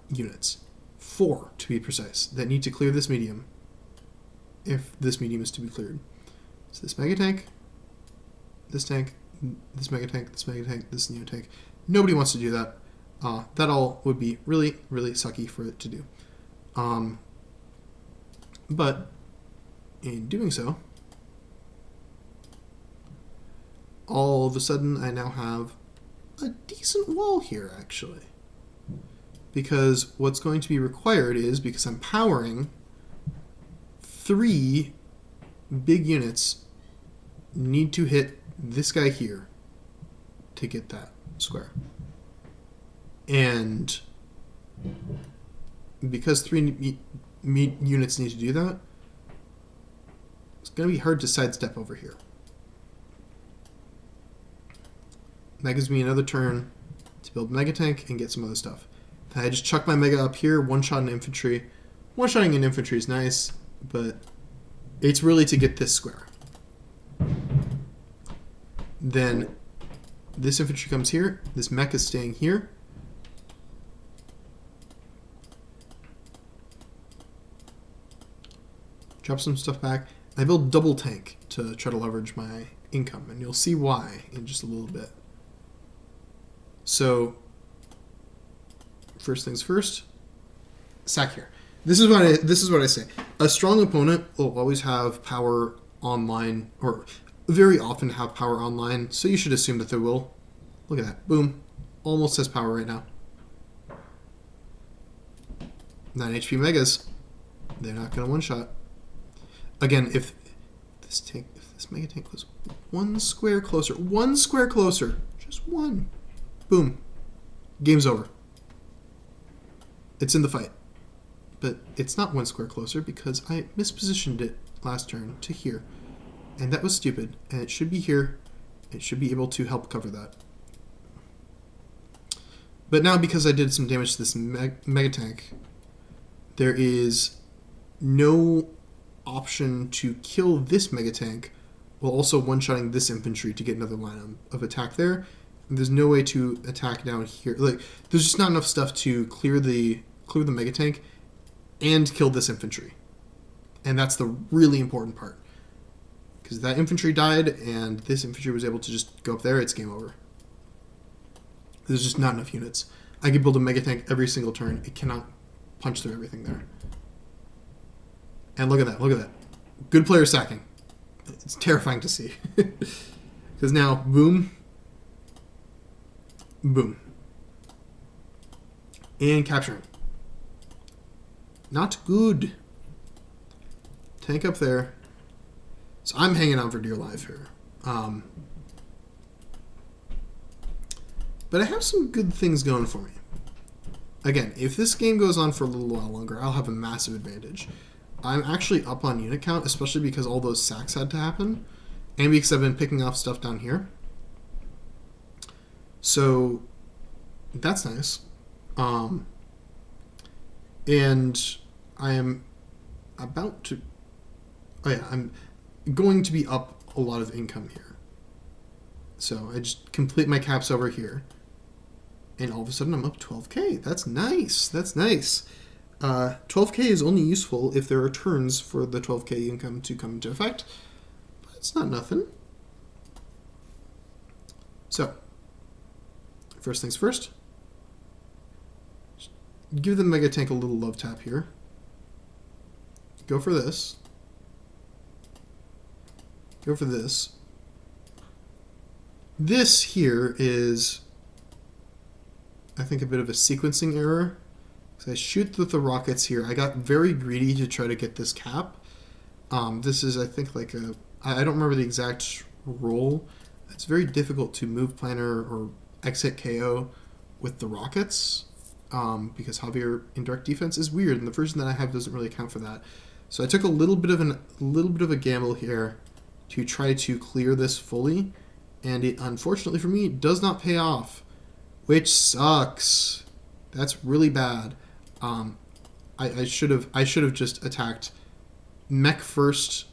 units, 4 to be precise, that need to clear this medium if this medium is to be cleared. So this mega tank, this tank, this mega tank, this mega tank, this neo tank. Nobody wants to do that. That all would be really, really sucky for it to do. But in doing so, all of a sudden I now have a decent wall here, actually. Because what's going to be required is, because I'm powering, 3 big units need to hit this guy here to get that square. And because 3 units need to do that, it's going to be hard to sidestep over here. That gives me another turn to build Mega Tank and get some other stuff. Then I just chuck my Mega up here, one-shot an infantry. One-shotting an infantry is nice, but it's really to get this square. Then this infantry comes here, this mech is staying here. Drop some stuff back. I build double tank to try to leverage my income, and you'll see why in just a little bit. So, first things first, sack here. This is what I say. A strong opponent will always have power online, or very often have power online, so you should assume that they will. Look at that. Boom. Almost has power right now. 9 HP megas. They're not going to one-shot. Again, if this mega tank was one square closer, just one, boom, game's over. It's in the fight. But it's not one square closer because I mispositioned it last turn to here. And that was stupid. And it should be here. It should be able to help cover that. But now because I did some damage to this mega tank, there is no option to kill this mega tank while also one-shotting this infantry to get another line of attack there. And there's no way to attack down here. Like, there's just not enough stuff to clear the mega tank and kill this infantry. And that's the really important part. Because that infantry died and this infantry was able to just go up there, it's game over. There's just not enough units. I could build a mega tank every single turn. It cannot punch through everything there. And look at that. Good player sacking. It's terrifying to see. Because now, boom. Boom. And capturing. Not good. Tank up there. So I'm hanging on for dear life here. But I have some good things going for me. Again, if this game goes on for a little while longer, I'll have a massive advantage. I'm actually up on unit count, especially because all those sacks had to happen. And because I've been picking off stuff down here. So, that's nice. And I am about to... Oh yeah, I'm going to be up a lot of income here. So I just complete my caps over here. And all of a sudden I'm up 12k. That's nice. That's nice. 12k is only useful if there are turns for the 12k income to come into effect. But it's not nothing. So, first things first. Give the mega tank a little love tap here. Go for this. Go for this. This here is, I think, a bit of a sequencing error. So I shoot with the rockets here. I got very greedy to try to get this cap. This is, I think, like a... I don't remember the exact role. It's very difficult to move planner or exit KO with the rockets. Because Javier indirect defense is weird, and the version that I have doesn't really account for that. So I took a little bit of a gamble here to try to clear this fully, and it, unfortunately for me, does not pay off, which sucks. That's really bad. I should have just attacked mech first,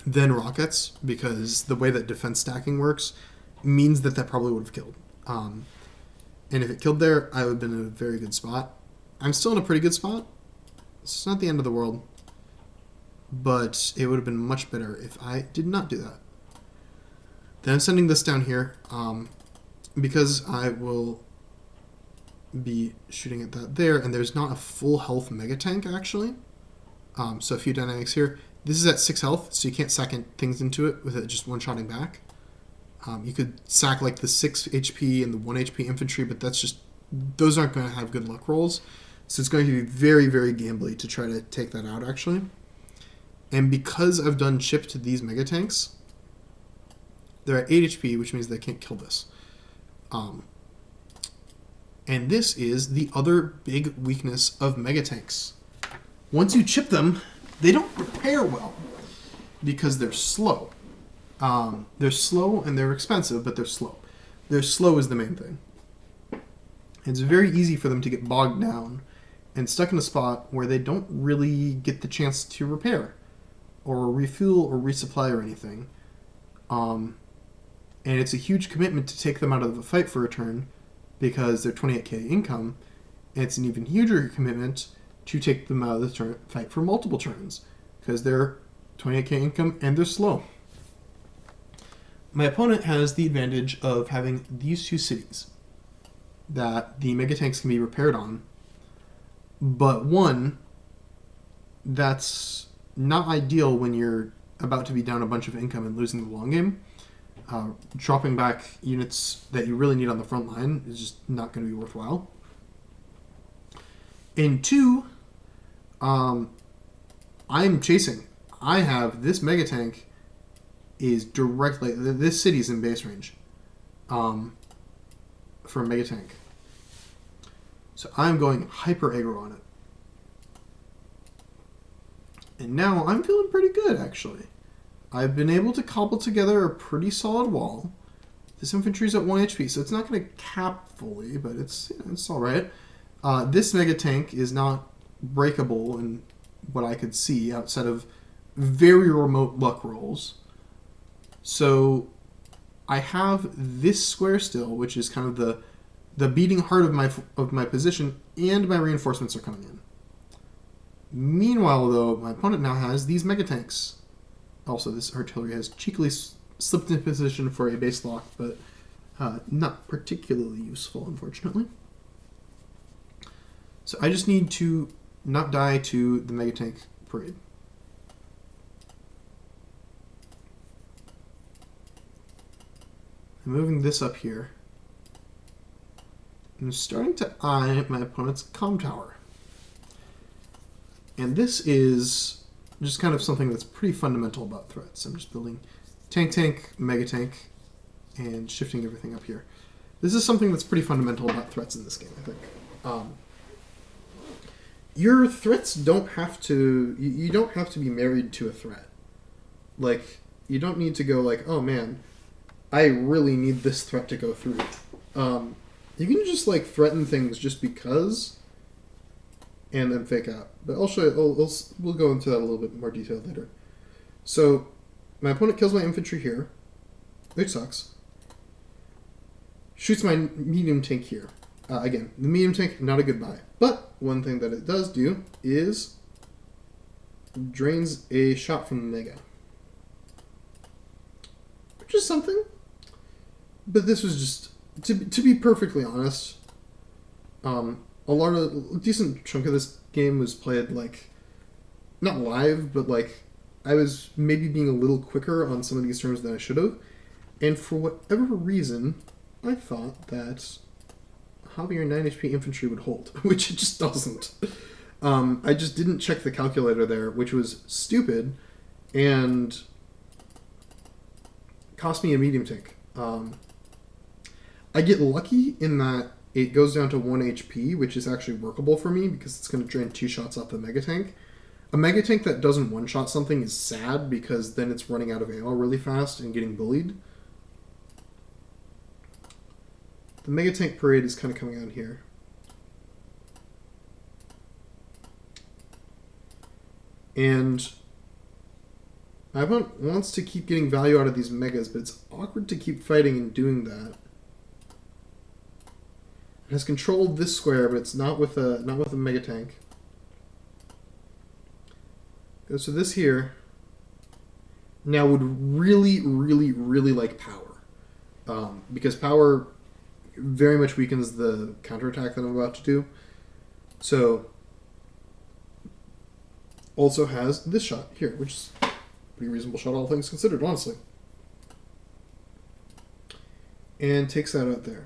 then rockets, because the way that defense stacking works means that probably would have killed. And if it killed there, I would have been in a very good spot. I'm still in a pretty good spot. It's not the end of the world. But it would have been much better if I did not do that. Then I'm sending this down here because I will be shooting at that there. And there's not a full health mega tank, actually. So a few dynamics here. This is at 6 health, so you can't sack things into it with it just one-shotting back. You could sack like the 6 HP and the 1 HP infantry, but that's just... those aren't going to have good luck rolls. So it's going to be very, very gambly to try to take that out, actually. And because I've done chip to these mega tanks, they're at 8 HP, which means they can't kill this. And this is the other big weakness of mega tanks. Once you chip them, they don't repair well because they're slow. They're slow and they're expensive, but they're slow. They're slow is the main thing. It's very easy for them to get bogged down and stuck in a spot where they don't really get the chance to repair or refuel or resupply or anything. And it's a huge commitment to take them out of the fight for a turn because they're 28k income. And it's an even huger commitment to take them out of the fight for multiple turns because they're 28k income and they're slow. My opponent has the advantage of having these two cities that the mega tanks can be repaired on, but one, that's not ideal when you're about to be down a bunch of income and losing the long game. Dropping back units that you really need on the front line is just not going to be worthwhile. And two, I'm chasing. I have this mega tank is directly... this city's in base range for a mega tank. So I'm going hyper aggro on it. And now I'm feeling pretty good, actually. I've been able to cobble together a pretty solid wall. This infantry's at 1 HP, so it's not going to cap fully, but it's alright. This mega tank is not breakable in what I could see outside of very remote luck rolls. So I have this square still, which is kind of the beating heart of my position, and my reinforcements are coming in. Meanwhile, though, my opponent now has these mega tanks. Also, this artillery has cheekily slipped in position for a base lock, but not particularly useful, unfortunately. So I just need to not die to the mega tank parade. I'm moving this up here. I'm starting to eye my opponent's comm tower. And this is just kind of something that's pretty fundamental about threats. I'm just building tank, mega tank, and shifting everything up here. This is something that's pretty fundamental about threats in this game, I think. Your threats don't have to... You don't have to be married to a threat. Like, you don't need to go like, oh man, I really need this threat to go through. You can just like threaten things just because, and then fake out. But I'll show you. We'll go into that a little bit more detail later. So, my opponent kills my infantry here, which sucks. Shoots my medium tank here. Again, the medium tank, not a good buy. But one thing that it does do is drains a shot from the mega. Which is something. But this was just, to be perfectly honest, a decent chunk of this game was played like, not live, but like, I was maybe being a little quicker on some of these turns than I should have. And for whatever reason, I thought that Javier 9 HP infantry would hold, which it just doesn't. I just didn't check the calculator there, which was stupid, and cost me a medium tank. I get lucky in that it goes down to 1 HP, which is actually workable for me because it's going to drain 2 shots off the mega tank. A mega tank that doesn't one-shot something is sad because then it's running out of ammo really fast and getting bullied. The mega tank parade is kind of coming out here. And my opponent wants to keep getting value out of these megas, but it's awkward to keep fighting and doing that. It has controlled this square, but it's not with a mega tank. Goes to this here. Now would really like power, because power very much weakens the counterattack that I'm about to do. So also has this shot here, which is a pretty reasonable shot, all things considered, honestly. And takes that out there.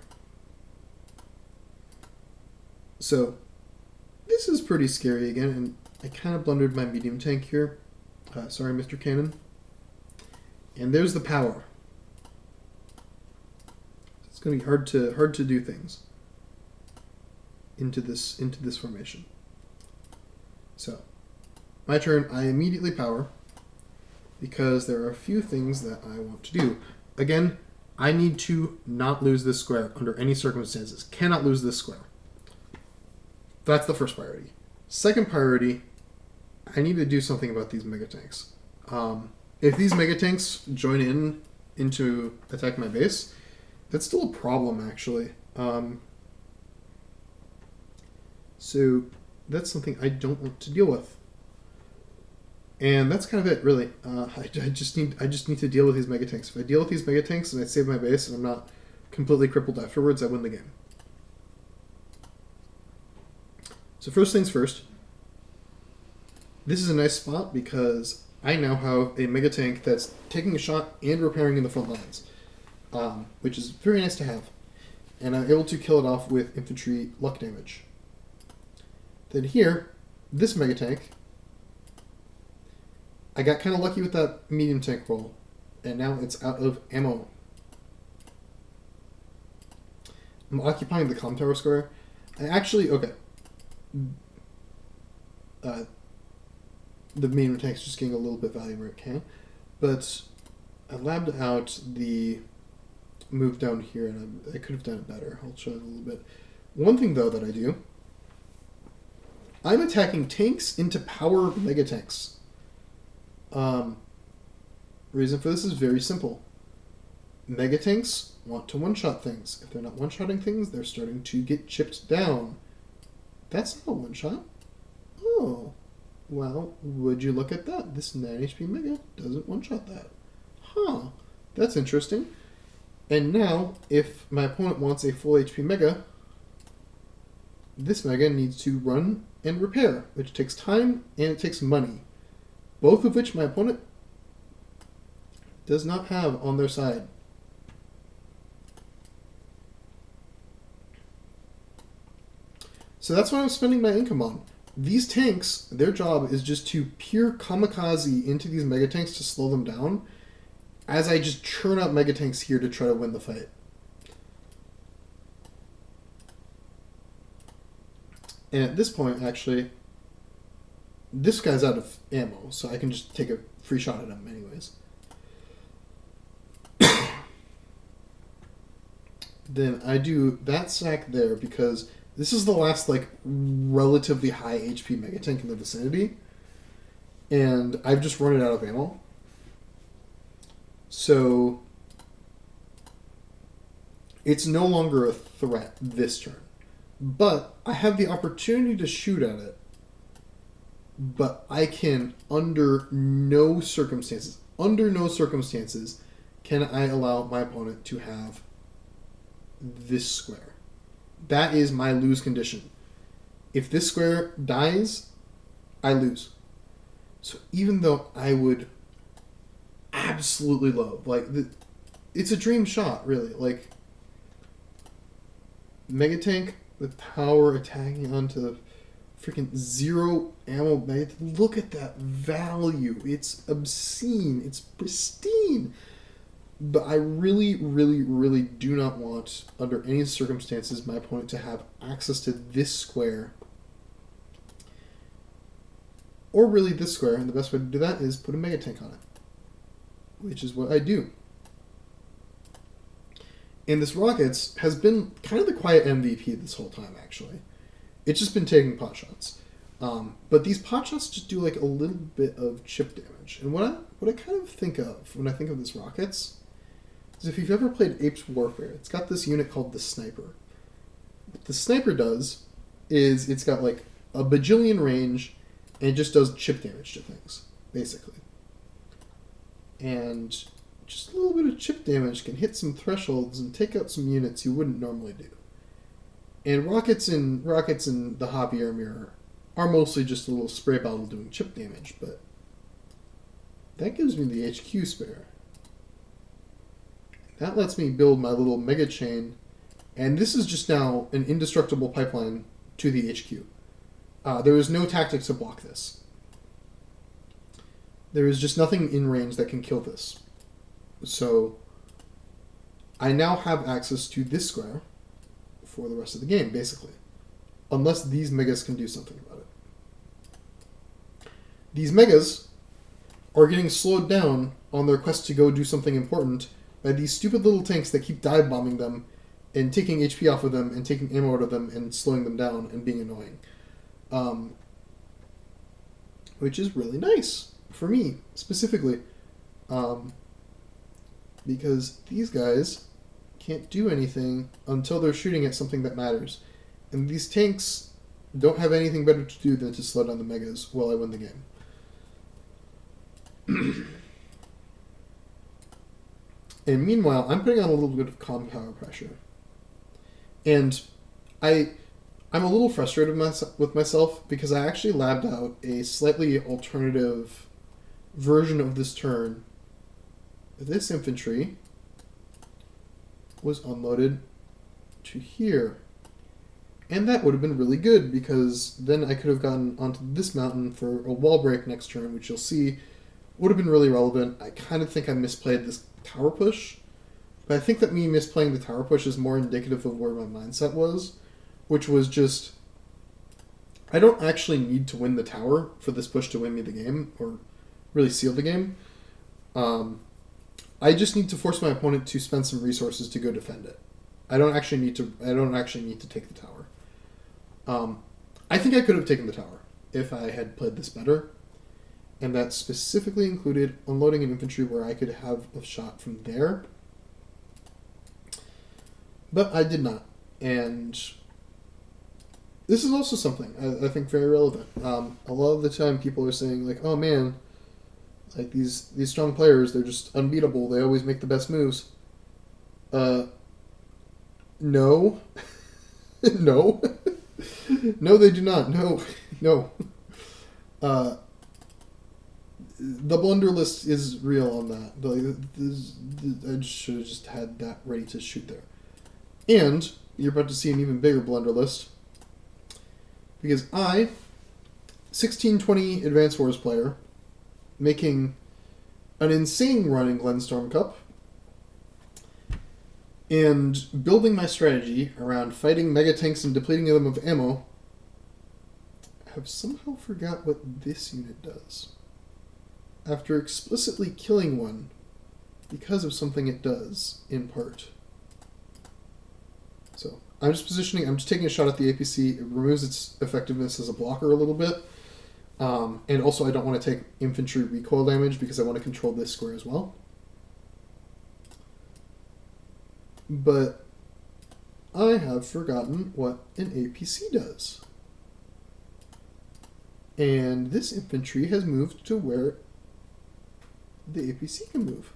So this is pretty scary again, and I kind of blundered my medium tank here. Sorry, Mr. Cannon. And there's the power. It's going to be hard to do things into this formation. So, my turn. I immediately power because there are a few things that I want to do. Again, I need to not lose this square under any circumstances. Cannot lose this square. That's the first priority. Second priority, I need to do something about these mega tanks. If these mega tanks join into attack my base, that's still a problem, actually. So that's something I don't want to deal with. And that's kind of it, really. I just need to deal with these mega tanks. If I deal with these mega tanks and I save my base and I'm not completely crippled afterwards, I win the game. So first things first. This is a nice spot because I now have a mega tank that's taking a shot and repairing in the front lines, which is very nice to have. And I'm able to kill it off with infantry luck damage. Then here, this mega tank, I got kind of lucky with that medium tank roll, and now it's out of ammo. I'm occupying the comm tower square. Okay. The medium tank's just getting a little bit value where it can, but I labbed out the move down here, and I could have done it better. I'll show it a little bit. One thing, though, that I do, I'm attacking tanks into power mega tanks. Reason for this is very simple. Mega tanks want to one-shot things. If they're not one-shotting things, they're starting to get chipped down. That's not a one-shot. Oh. Well, would you look at that? This 9 HP mega doesn't one-shot that. Huh. That's interesting. And now, if my opponent wants a full HP mega, this mega needs to run and repair, which takes time and it takes money. Both of which my opponent does not have on their side. So that's what I'm spending my income on. These tanks, their job is just to pure kamikaze into these megatanks to slow them down, as I just churn out megatanks here to try to win the fight. And at this point, actually, this guy's out of ammo, so I can just take a free shot at him anyways. Then I do that stack there because this is the last, like, relatively high HP megatank in the vicinity. And I've just run it out of ammo. So it's no longer a threat this turn. But I have the opportunity to shoot at it. But I can, under no circumstances, can I allow my opponent to have this square. That is my lose condition. If this square dies, I lose. So even though I would absolutely love, like, it's a dream shot, really. Like, Megatank with power attacking onto the freaking zero ammo. Look at that value. It's obscene. It's pristine. But I really, really, really do not want, under any circumstances, my opponent to have access to this square. Or really this square, and the best way to do that is put a megatank on it. Which is what I do. And this Rockets has been kind of the quiet MVP this whole time, actually. It's just been taking pot shots. But these pot shots just do like a little bit of chip damage. And what I kind of think of when I think of this Rockets is, if you've ever played Apes Warfare, it's got this unit called the Sniper. What the Sniper does is it's got like a bajillion range, and it just does chip damage to things, basically. And just a little bit of chip damage can hit some thresholds and take out some units you wouldn't normally do. And rockets in the Javier mirror are mostly just a little spray bottle doing chip damage, but that gives me the HQ spare. That lets me build my little mega chain, and this is just now an indestructible pipeline to the HQ. There is no tactic to block this. There is just nothing in range that can kill this. So I now have access to this square for the rest of the game, basically. Unless these megas can do something about it. These megas are getting slowed down on their quest to go do something important by these stupid little tanks that keep dive bombing them and taking HP off of them and taking ammo out of them and slowing them down and being annoying. Which is really nice for me, specifically. Because these guys can't do anything until they're shooting at something that matters. And these tanks don't have anything better to do than to slow down the megas while I win the game. And meanwhile, I'm putting on a little bit of calm power pressure. And I'm a little frustrated with myself because I actually labbed out a slightly alternative version of this turn. This infantry was unloaded to here. And that would have been really good because then I could have gotten onto this mountain for a wall break next turn, which you'll see would have been really relevant. I kind of think I misplayed this tower push, but I think that me misplaying the tower push is more indicative of where my mindset was, which was just, I don't actually need to win the tower for this push to win me the game, or really seal the game. I just need to force my opponent to spend some resources to go defend it. I don't actually need to take the tower. I think I could have taken the tower if I had played this better. And that specifically included unloading an infantry where I could have a shot from there. But I did not. And this is also something I think very relevant. A lot of the time people are saying, like, oh man, like these strong players, they're just unbeatable. They always make the best moves. No. No. No, they do not. No. The blunder list is real on that. I should have just had that ready to shoot there. And you're about to see an even bigger blunder list. Because I, 1620 Advanced Wars player, making an insane run in Glenstorm Cup, and building my strategy around fighting megatanks and depleting them of ammo, have somehow forgot what this unit does. After explicitly killing one because of something it does, in part. So, I'm just taking a shot at the APC. It removes its effectiveness as a blocker a little bit. And also I don't want to take infantry recoil damage because I want to control this square as well. But I have forgotten what an APC does. And this infantry has moved to where the APC can move.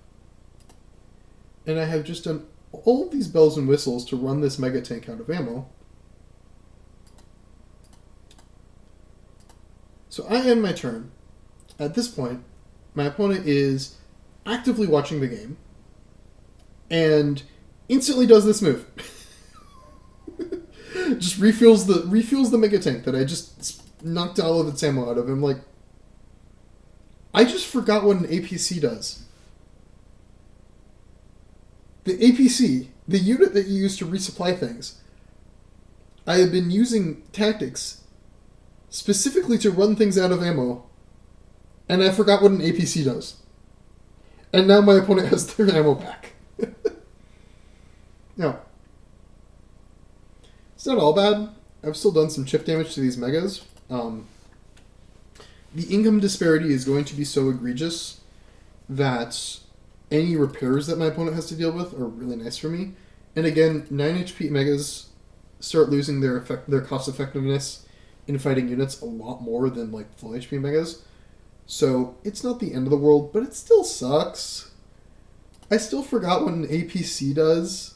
And I have just done all of these bells and whistles to run this mega tank out of ammo. So I end my turn. At this point, my opponent is actively watching the game and instantly does this move. Just refuels the mega tank that I just knocked all of its ammo out of him. Like, I just forgot what an APC does. The APC, the unit that you use to resupply things, I have been using tactics specifically to run things out of ammo, and I forgot what an APC does. And now my opponent has their ammo back. Now, it's not all bad. I've still done some chip damage to these megas. The income disparity is going to be so egregious that any repairs that my opponent has to deal with are really nice for me. And again, 9 HP megas start losing their cost effectiveness in fighting units a lot more than like full HP megas. So it's not the end of the world, but it still sucks. I still forgot what an APC does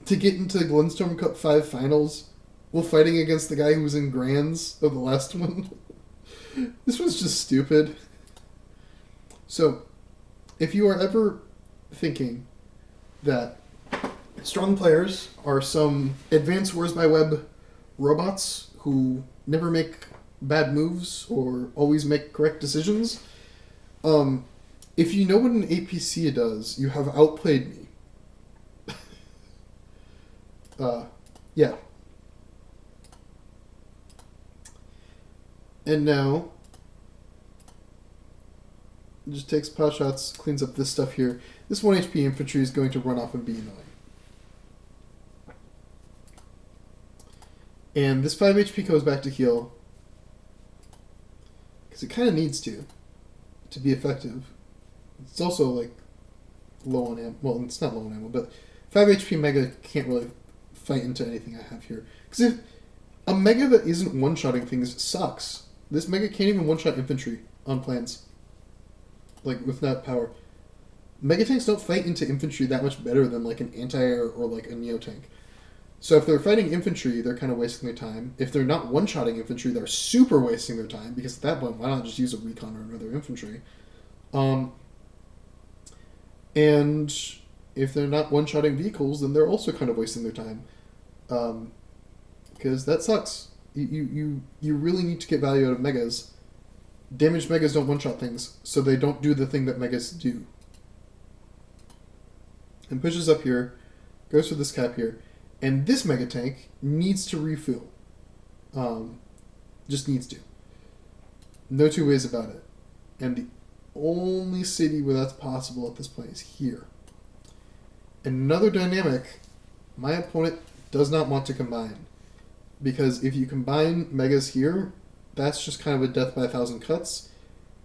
to get into the Glenstorm Cup 5 finals while fighting against the guy who was in Grands of the last one. This was just stupid. So, if you are ever thinking that strong players are some Advanced Wars by Web robots who never make bad moves or always make correct decisions, if you know what an APC does, you have outplayed me. Yeah. And now, it just takes pot shots, cleans up this stuff here. This 1 HP infantry is going to run off and be annoying. And this 5 HP goes back to heal, because it kind of needs to be effective. It's also, like, low on ammo. Well, it's not low on ammo, but 5 HP Mega can't really fight into anything I have here. Because if a Mega that isn't one-shotting things sucks. This Mega can't even one-shot infantry on plans. Like, with that power. Mega tanks don't fight into infantry that much better than, like, an anti-air or, like, a neo-tank. So if they're fighting infantry, they're kind of wasting their time. If they're not one-shotting infantry, they're super wasting their time, because at that point, why not just use a recon or another infantry? And if they're not one-shotting vehicles, then they're also kind of wasting their time. Because that sucks. You really need to get value out of megas. Damaged megas don't one-shot things, so they don't do the thing that megas do. And pushes up here, goes for this cap here, and this mega tank needs to refuel. Just needs to. No two ways about it. And the only city where that's possible at this point is here. Another dynamic, my opponent does not want to combine. Because if you combine megas here, that's just kind of a death by 1,000 cuts.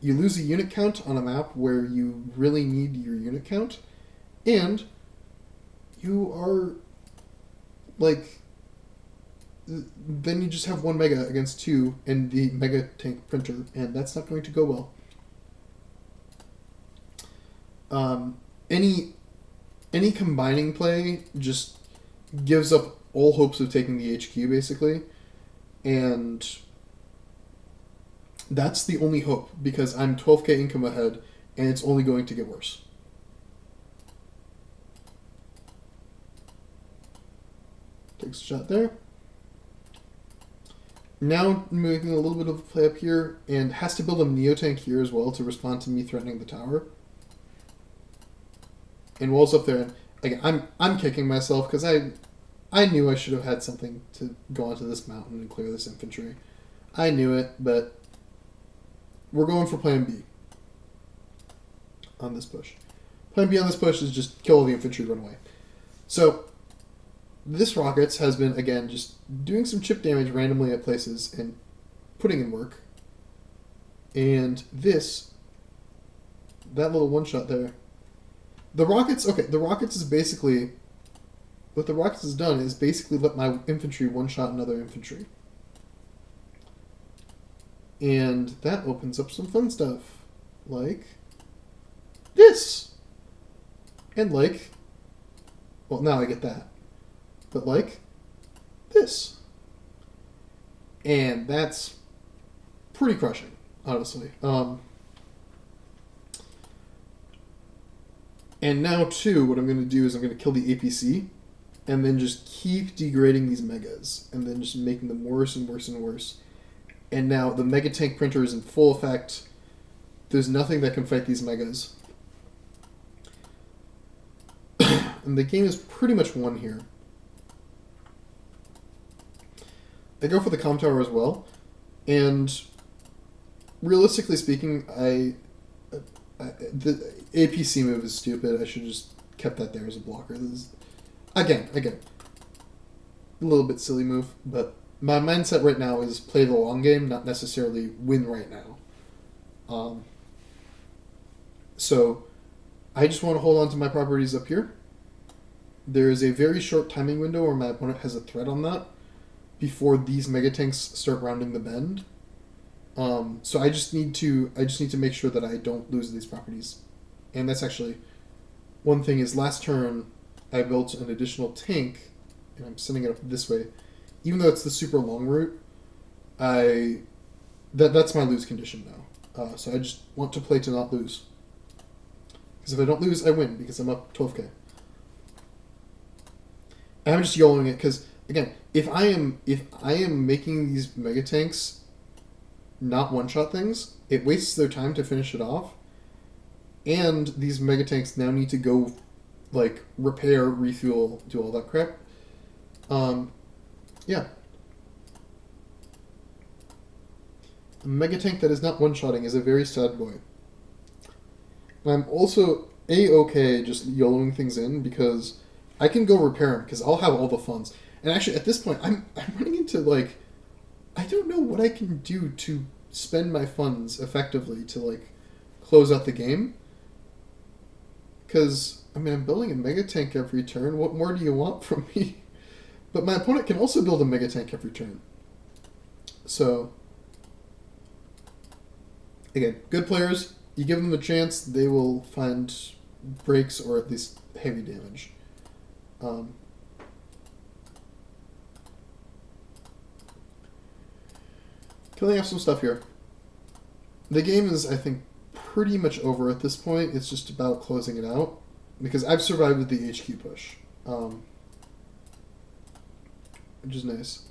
You lose a unit count on a map where you really need your unit count. And you are, like, then you just have one mega against two and the mega tank printer, and that's not going to go well. Any combining play just gives up all hopes of taking the HQ, basically. And that's the only hope, because I'm 12k income ahead, and it's only going to get worse. Takes a shot there. Now making a little bit of a play up here, and has to build a Neotank here as well to respond to me threatening the tower. And Wall's up there, and again, I'm kicking myself because I knew I should have had something to go onto this mountain and clear this infantry. I knew it, but we're going for Plan B on this push. Plan B on this push is just kill all the infantry, run away. So this Rockets has been, again, just doing some chip damage randomly at places and putting in work. And this, that little one-shot there, the Rockets is basically, what the Rockets has done is basically let my infantry one-shot another infantry. And that opens up some fun stuff, like this. And like, well, now I get that. But like this. And that's pretty crushing, honestly. And now, too, what I'm going to do is I'm going to kill the APC and then just keep degrading these megas and then just making them worse and worse and worse. And now the mega tank printer is in full effect. There's nothing that can fight these megas. And the game is pretty much won here. I go for the comm tower as well. And realistically speaking, the APC move is stupid. I should have just kept that there as a blocker. This is, again, a little bit silly move, but my mindset right now is play the long game, not necessarily win right now. So I just want to hold on to my properties up here. There is a very short timing window where my opponent has a threat on that before these megatanks start rounding the bend. So I just need to make sure that I don't lose these properties. And that's actually one thing is last turn I built an additional tank and I'm sending it up this way. Even though it's the super long route, that's my lose condition now. So I just want to play to not lose. Because if I don't lose, I win because I'm up 12k. And I'm just YOLOing it because again, if I am making these mega tanks not one-shot things, it wastes their time to finish it off. And these mega tanks now need to go like repair, refuel, do all that crap. Yeah. A mega tank that is not one-shotting is a very sad boy. And I'm also A-okay just YOLOing things in because I can go repair them because I'll have all the funds. And actually, at this point, I'm running into, like, I don't know what I can do to spend my funds effectively to, like, close out the game. Because, I mean, I'm building a mega tank every turn. What more do you want from me? But my opponent can also build a mega tank every turn. So, again, good players, you give them the chance, they will find breaks or at least heavy damage. Killing off some stuff here. The game is, I think, pretty much over at this point. It's just about closing it out. Because I've survived with the HQ push. Which is nice.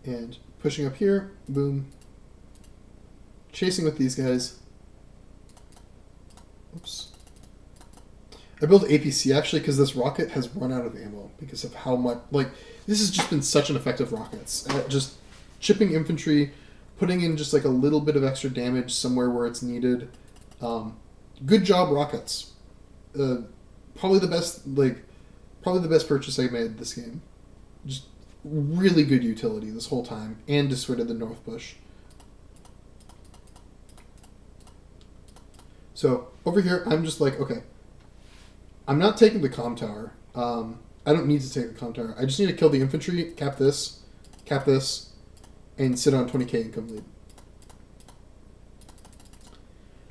And pushing up here, boom. Chasing with these guys. Oops. I built APC actually because this rocket has run out of ammo because of how much, like, this has just been such an effective rockets. Just chipping infantry, putting in just like a little bit of extra damage somewhere where it's needed. Good job, rockets. Probably the best purchase I made this game. Just really good utility this whole time and dissuaded the North Bush. So over here, I'm just like, okay, I'm not taking the comm tower. I don't need to take the comm tower. I just need to kill the infantry, cap this, and sit on 20k income lead.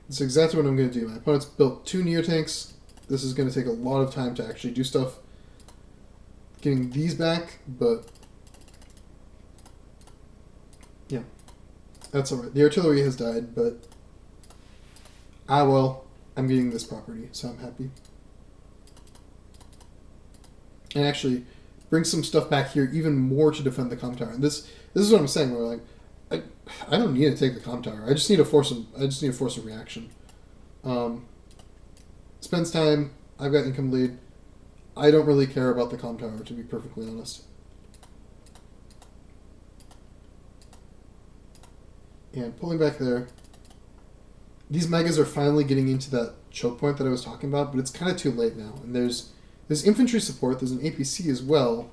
That's exactly what I'm going to do. My opponent's built 2 Neotanks. This is going to take a lot of time to actually do stuff. Getting these back, but yeah, that's alright. The artillery has died, but well, I'm getting this property, so I'm happy. And actually, bring some stuff back here even more to defend the comm tower. And this is what I'm saying. We're like, I don't need to take the comm tower. I just need to force a reaction. Spends time. I've got income lead. I don't really care about the comm tower, to be perfectly honest. And pulling back there. These megas are finally getting into that choke point that I was talking about, but it's kind of too late now. And there's infantry support. There's an APC as well.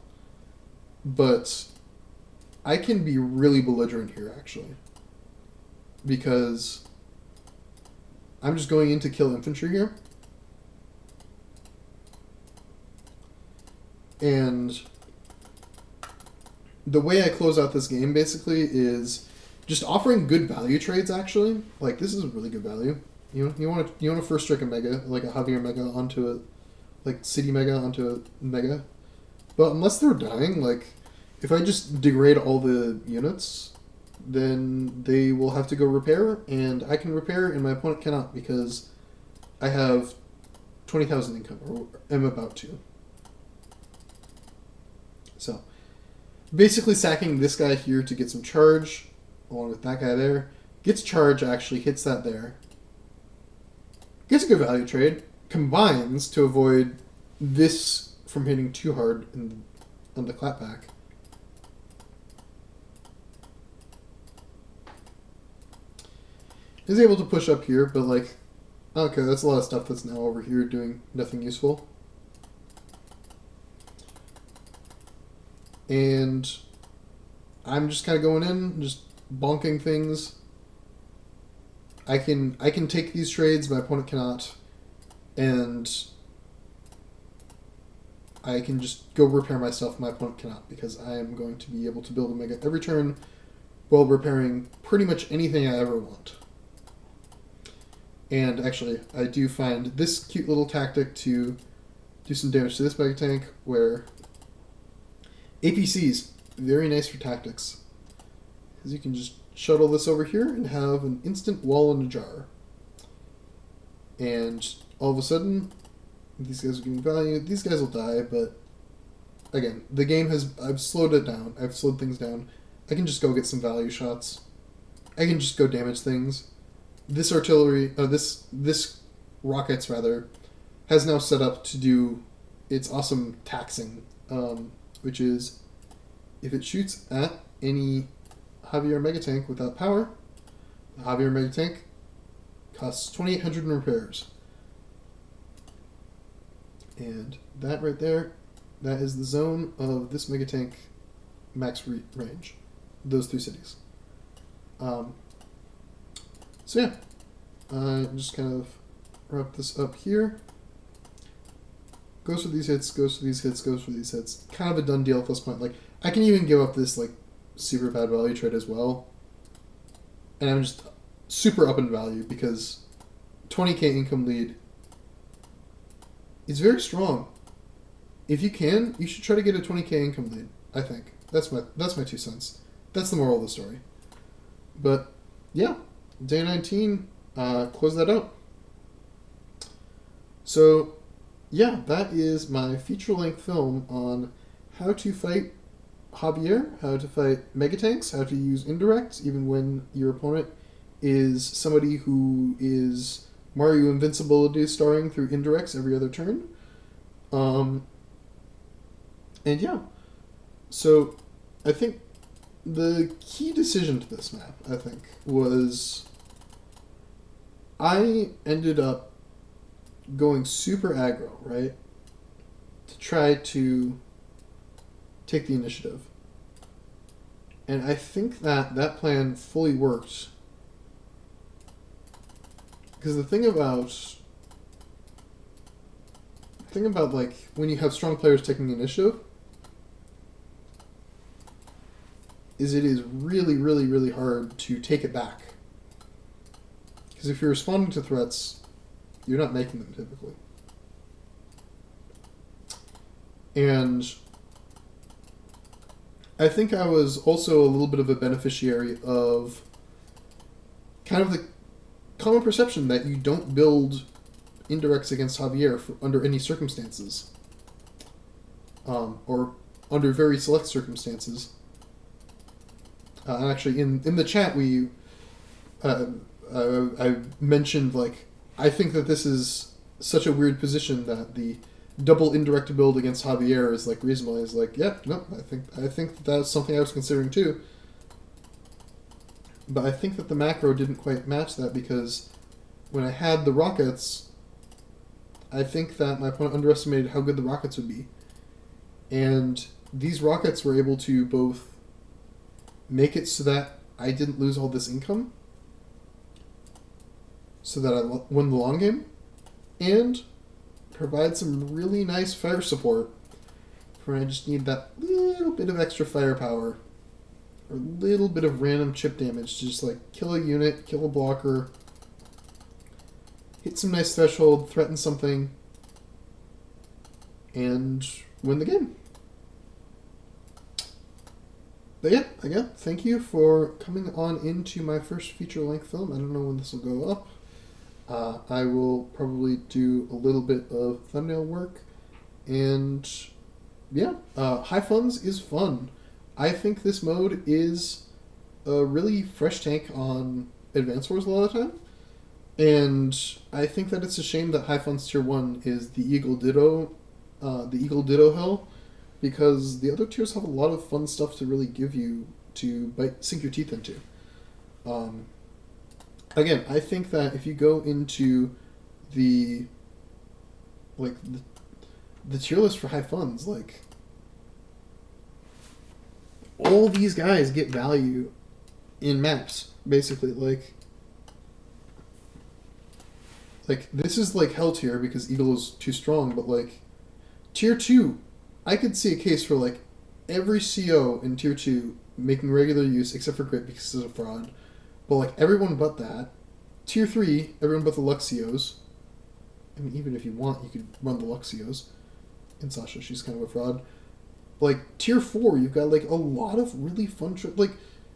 But I can be really belligerent here, actually. Because I'm just going in to kill infantry here. And the way I close out this game, basically, is just offering good value trades, actually. Like, this is really good value. You want to first strike a mega, like a Javier mega onto a, like, city mega onto a mega. But unless they're dying, like, if I just degrade all the units, then they will have to go repair, and I can repair, and my opponent cannot, because I have 20,000 income, or am about to. So, basically sacking this guy here to get some charge, along with that guy there. Gets charge, actually, hits that there. Gets a good value trade. Combines to avoid this from hitting too hard on the clapback. Is able to push up here, but like, okay, that's a lot of stuff that's now over here doing nothing useful. And I'm just kind of going in, just bonking things. I can take these trades, my opponent cannot, and I can just go repair my stuff, my opponent cannot, because I am going to be able to build a mega every turn while repairing pretty much anything I ever want. And actually, I do find this cute little tactic to do some damage to this mega tank, where APCs, very nice for tactics. Because you can just shuttle this over here and have an instant wall in a jar. And all of a sudden, these guys are getting value. These guys will die, but again, the game I've slowed it down. I've slowed things down. I can just go get some value shots. I can just go damage things. This artillery, this rockets rather, has now set up to do its awesome taxing, which is if it shoots at any Javier megatank without power, the Javier megatank costs 2,800 in repairs. And that right there, that is the zone of this megatank max range. Those three cities. So yeah, just kind of wrap this up here. Goes for these hits, goes for these hits, goes for these hits. Kind of a done deal at this point. Like, I can even give up this, like, super bad value trade as well. And I'm just super up in value because 20k income lead is very strong. If you can, you should try to get a 20k income lead, I think. That's my 2 cents. That's the moral of the story. But, yeah. Day 19, close that out. So, yeah, that is my feature-length film on how to fight Javier, how to fight megatanks, how to use indirects, even when your opponent is somebody who is Mario Invincibility starring through indirects every other turn. And yeah, so I think the key decision to this map, I think, was I ended up going super aggro, right? To try to take the initiative. And I think that plan fully worked. Because the thing about like when you have strong players taking the initiative is it is really, really, really hard to take it back. Because if you're responding to threats, you're not making them typically. And I think I was also a little bit of a beneficiary of kind of the common perception that you don't build indirects against Javier under any circumstances. Or under very select circumstances. And actually, in the chat, I mentioned, like, I think that this is such a weird position that the double indirect build against Javier is, like, reasonable. He's like, yep, no, I think that's something I was considering too. But I think that the macro didn't quite match that, because when I had the rockets, I think that my opponent underestimated how good the rockets would be. And these rockets were able to both make it so that I didn't lose all this income, so that I won the long game, and provide some really nice fire support for when I just need that little bit of extra firepower, or a little bit of random chip damage to just, like, kill a unit, kill a blocker, hit some nice threshold, threaten something, and win the game. But yeah, again, thank you for coming on into my first feature-length film. I don't know when this will go up. I will probably do a little bit of thumbnail work. And yeah, High Funds is fun. I think this mode is a really fresh take on Advance Wars a lot of the time. And I think that it's a shame that High Funds Tier 1 is the Eagle Ditto Hell, because the other tiers have a lot of fun stuff to really give you to sink your teeth into. Again, I think that if you go into the tier list for High Funds, like, all these guys get value in maps, basically. Like this is, like, Hell tier because Eagle is too strong, but, like, Tier 2, I could see a case for, like, every CO in Tier 2 making regular use, except for Crit because it's a fraud. But, like, everyone but that. Tier 3, everyone but the Luxios. I mean, even if you want, you could run the Luxios. And Sasha, she's kind of a fraud. Like, Tier 4, you've got, like, a lot of really fun... like,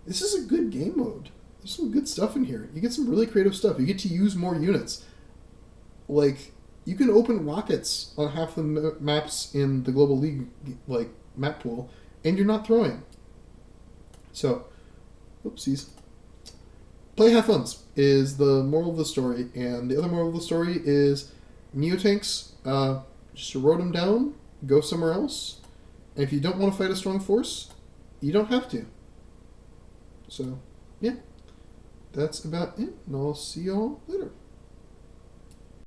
this is a good game mode. There's some good stuff in here. You get some really creative stuff. You get to use more units. Like, you can open rockets on half the maps in the Global League, like, map pool, and you're not throwing. So, oopsies. Play High Funds is the moral of the story, and the other moral of the story is Neotanks, just erode them down, go somewhere else, and if you don't want to fight a strong force, you don't have to. So, yeah, that's about it, and I'll see y'all later.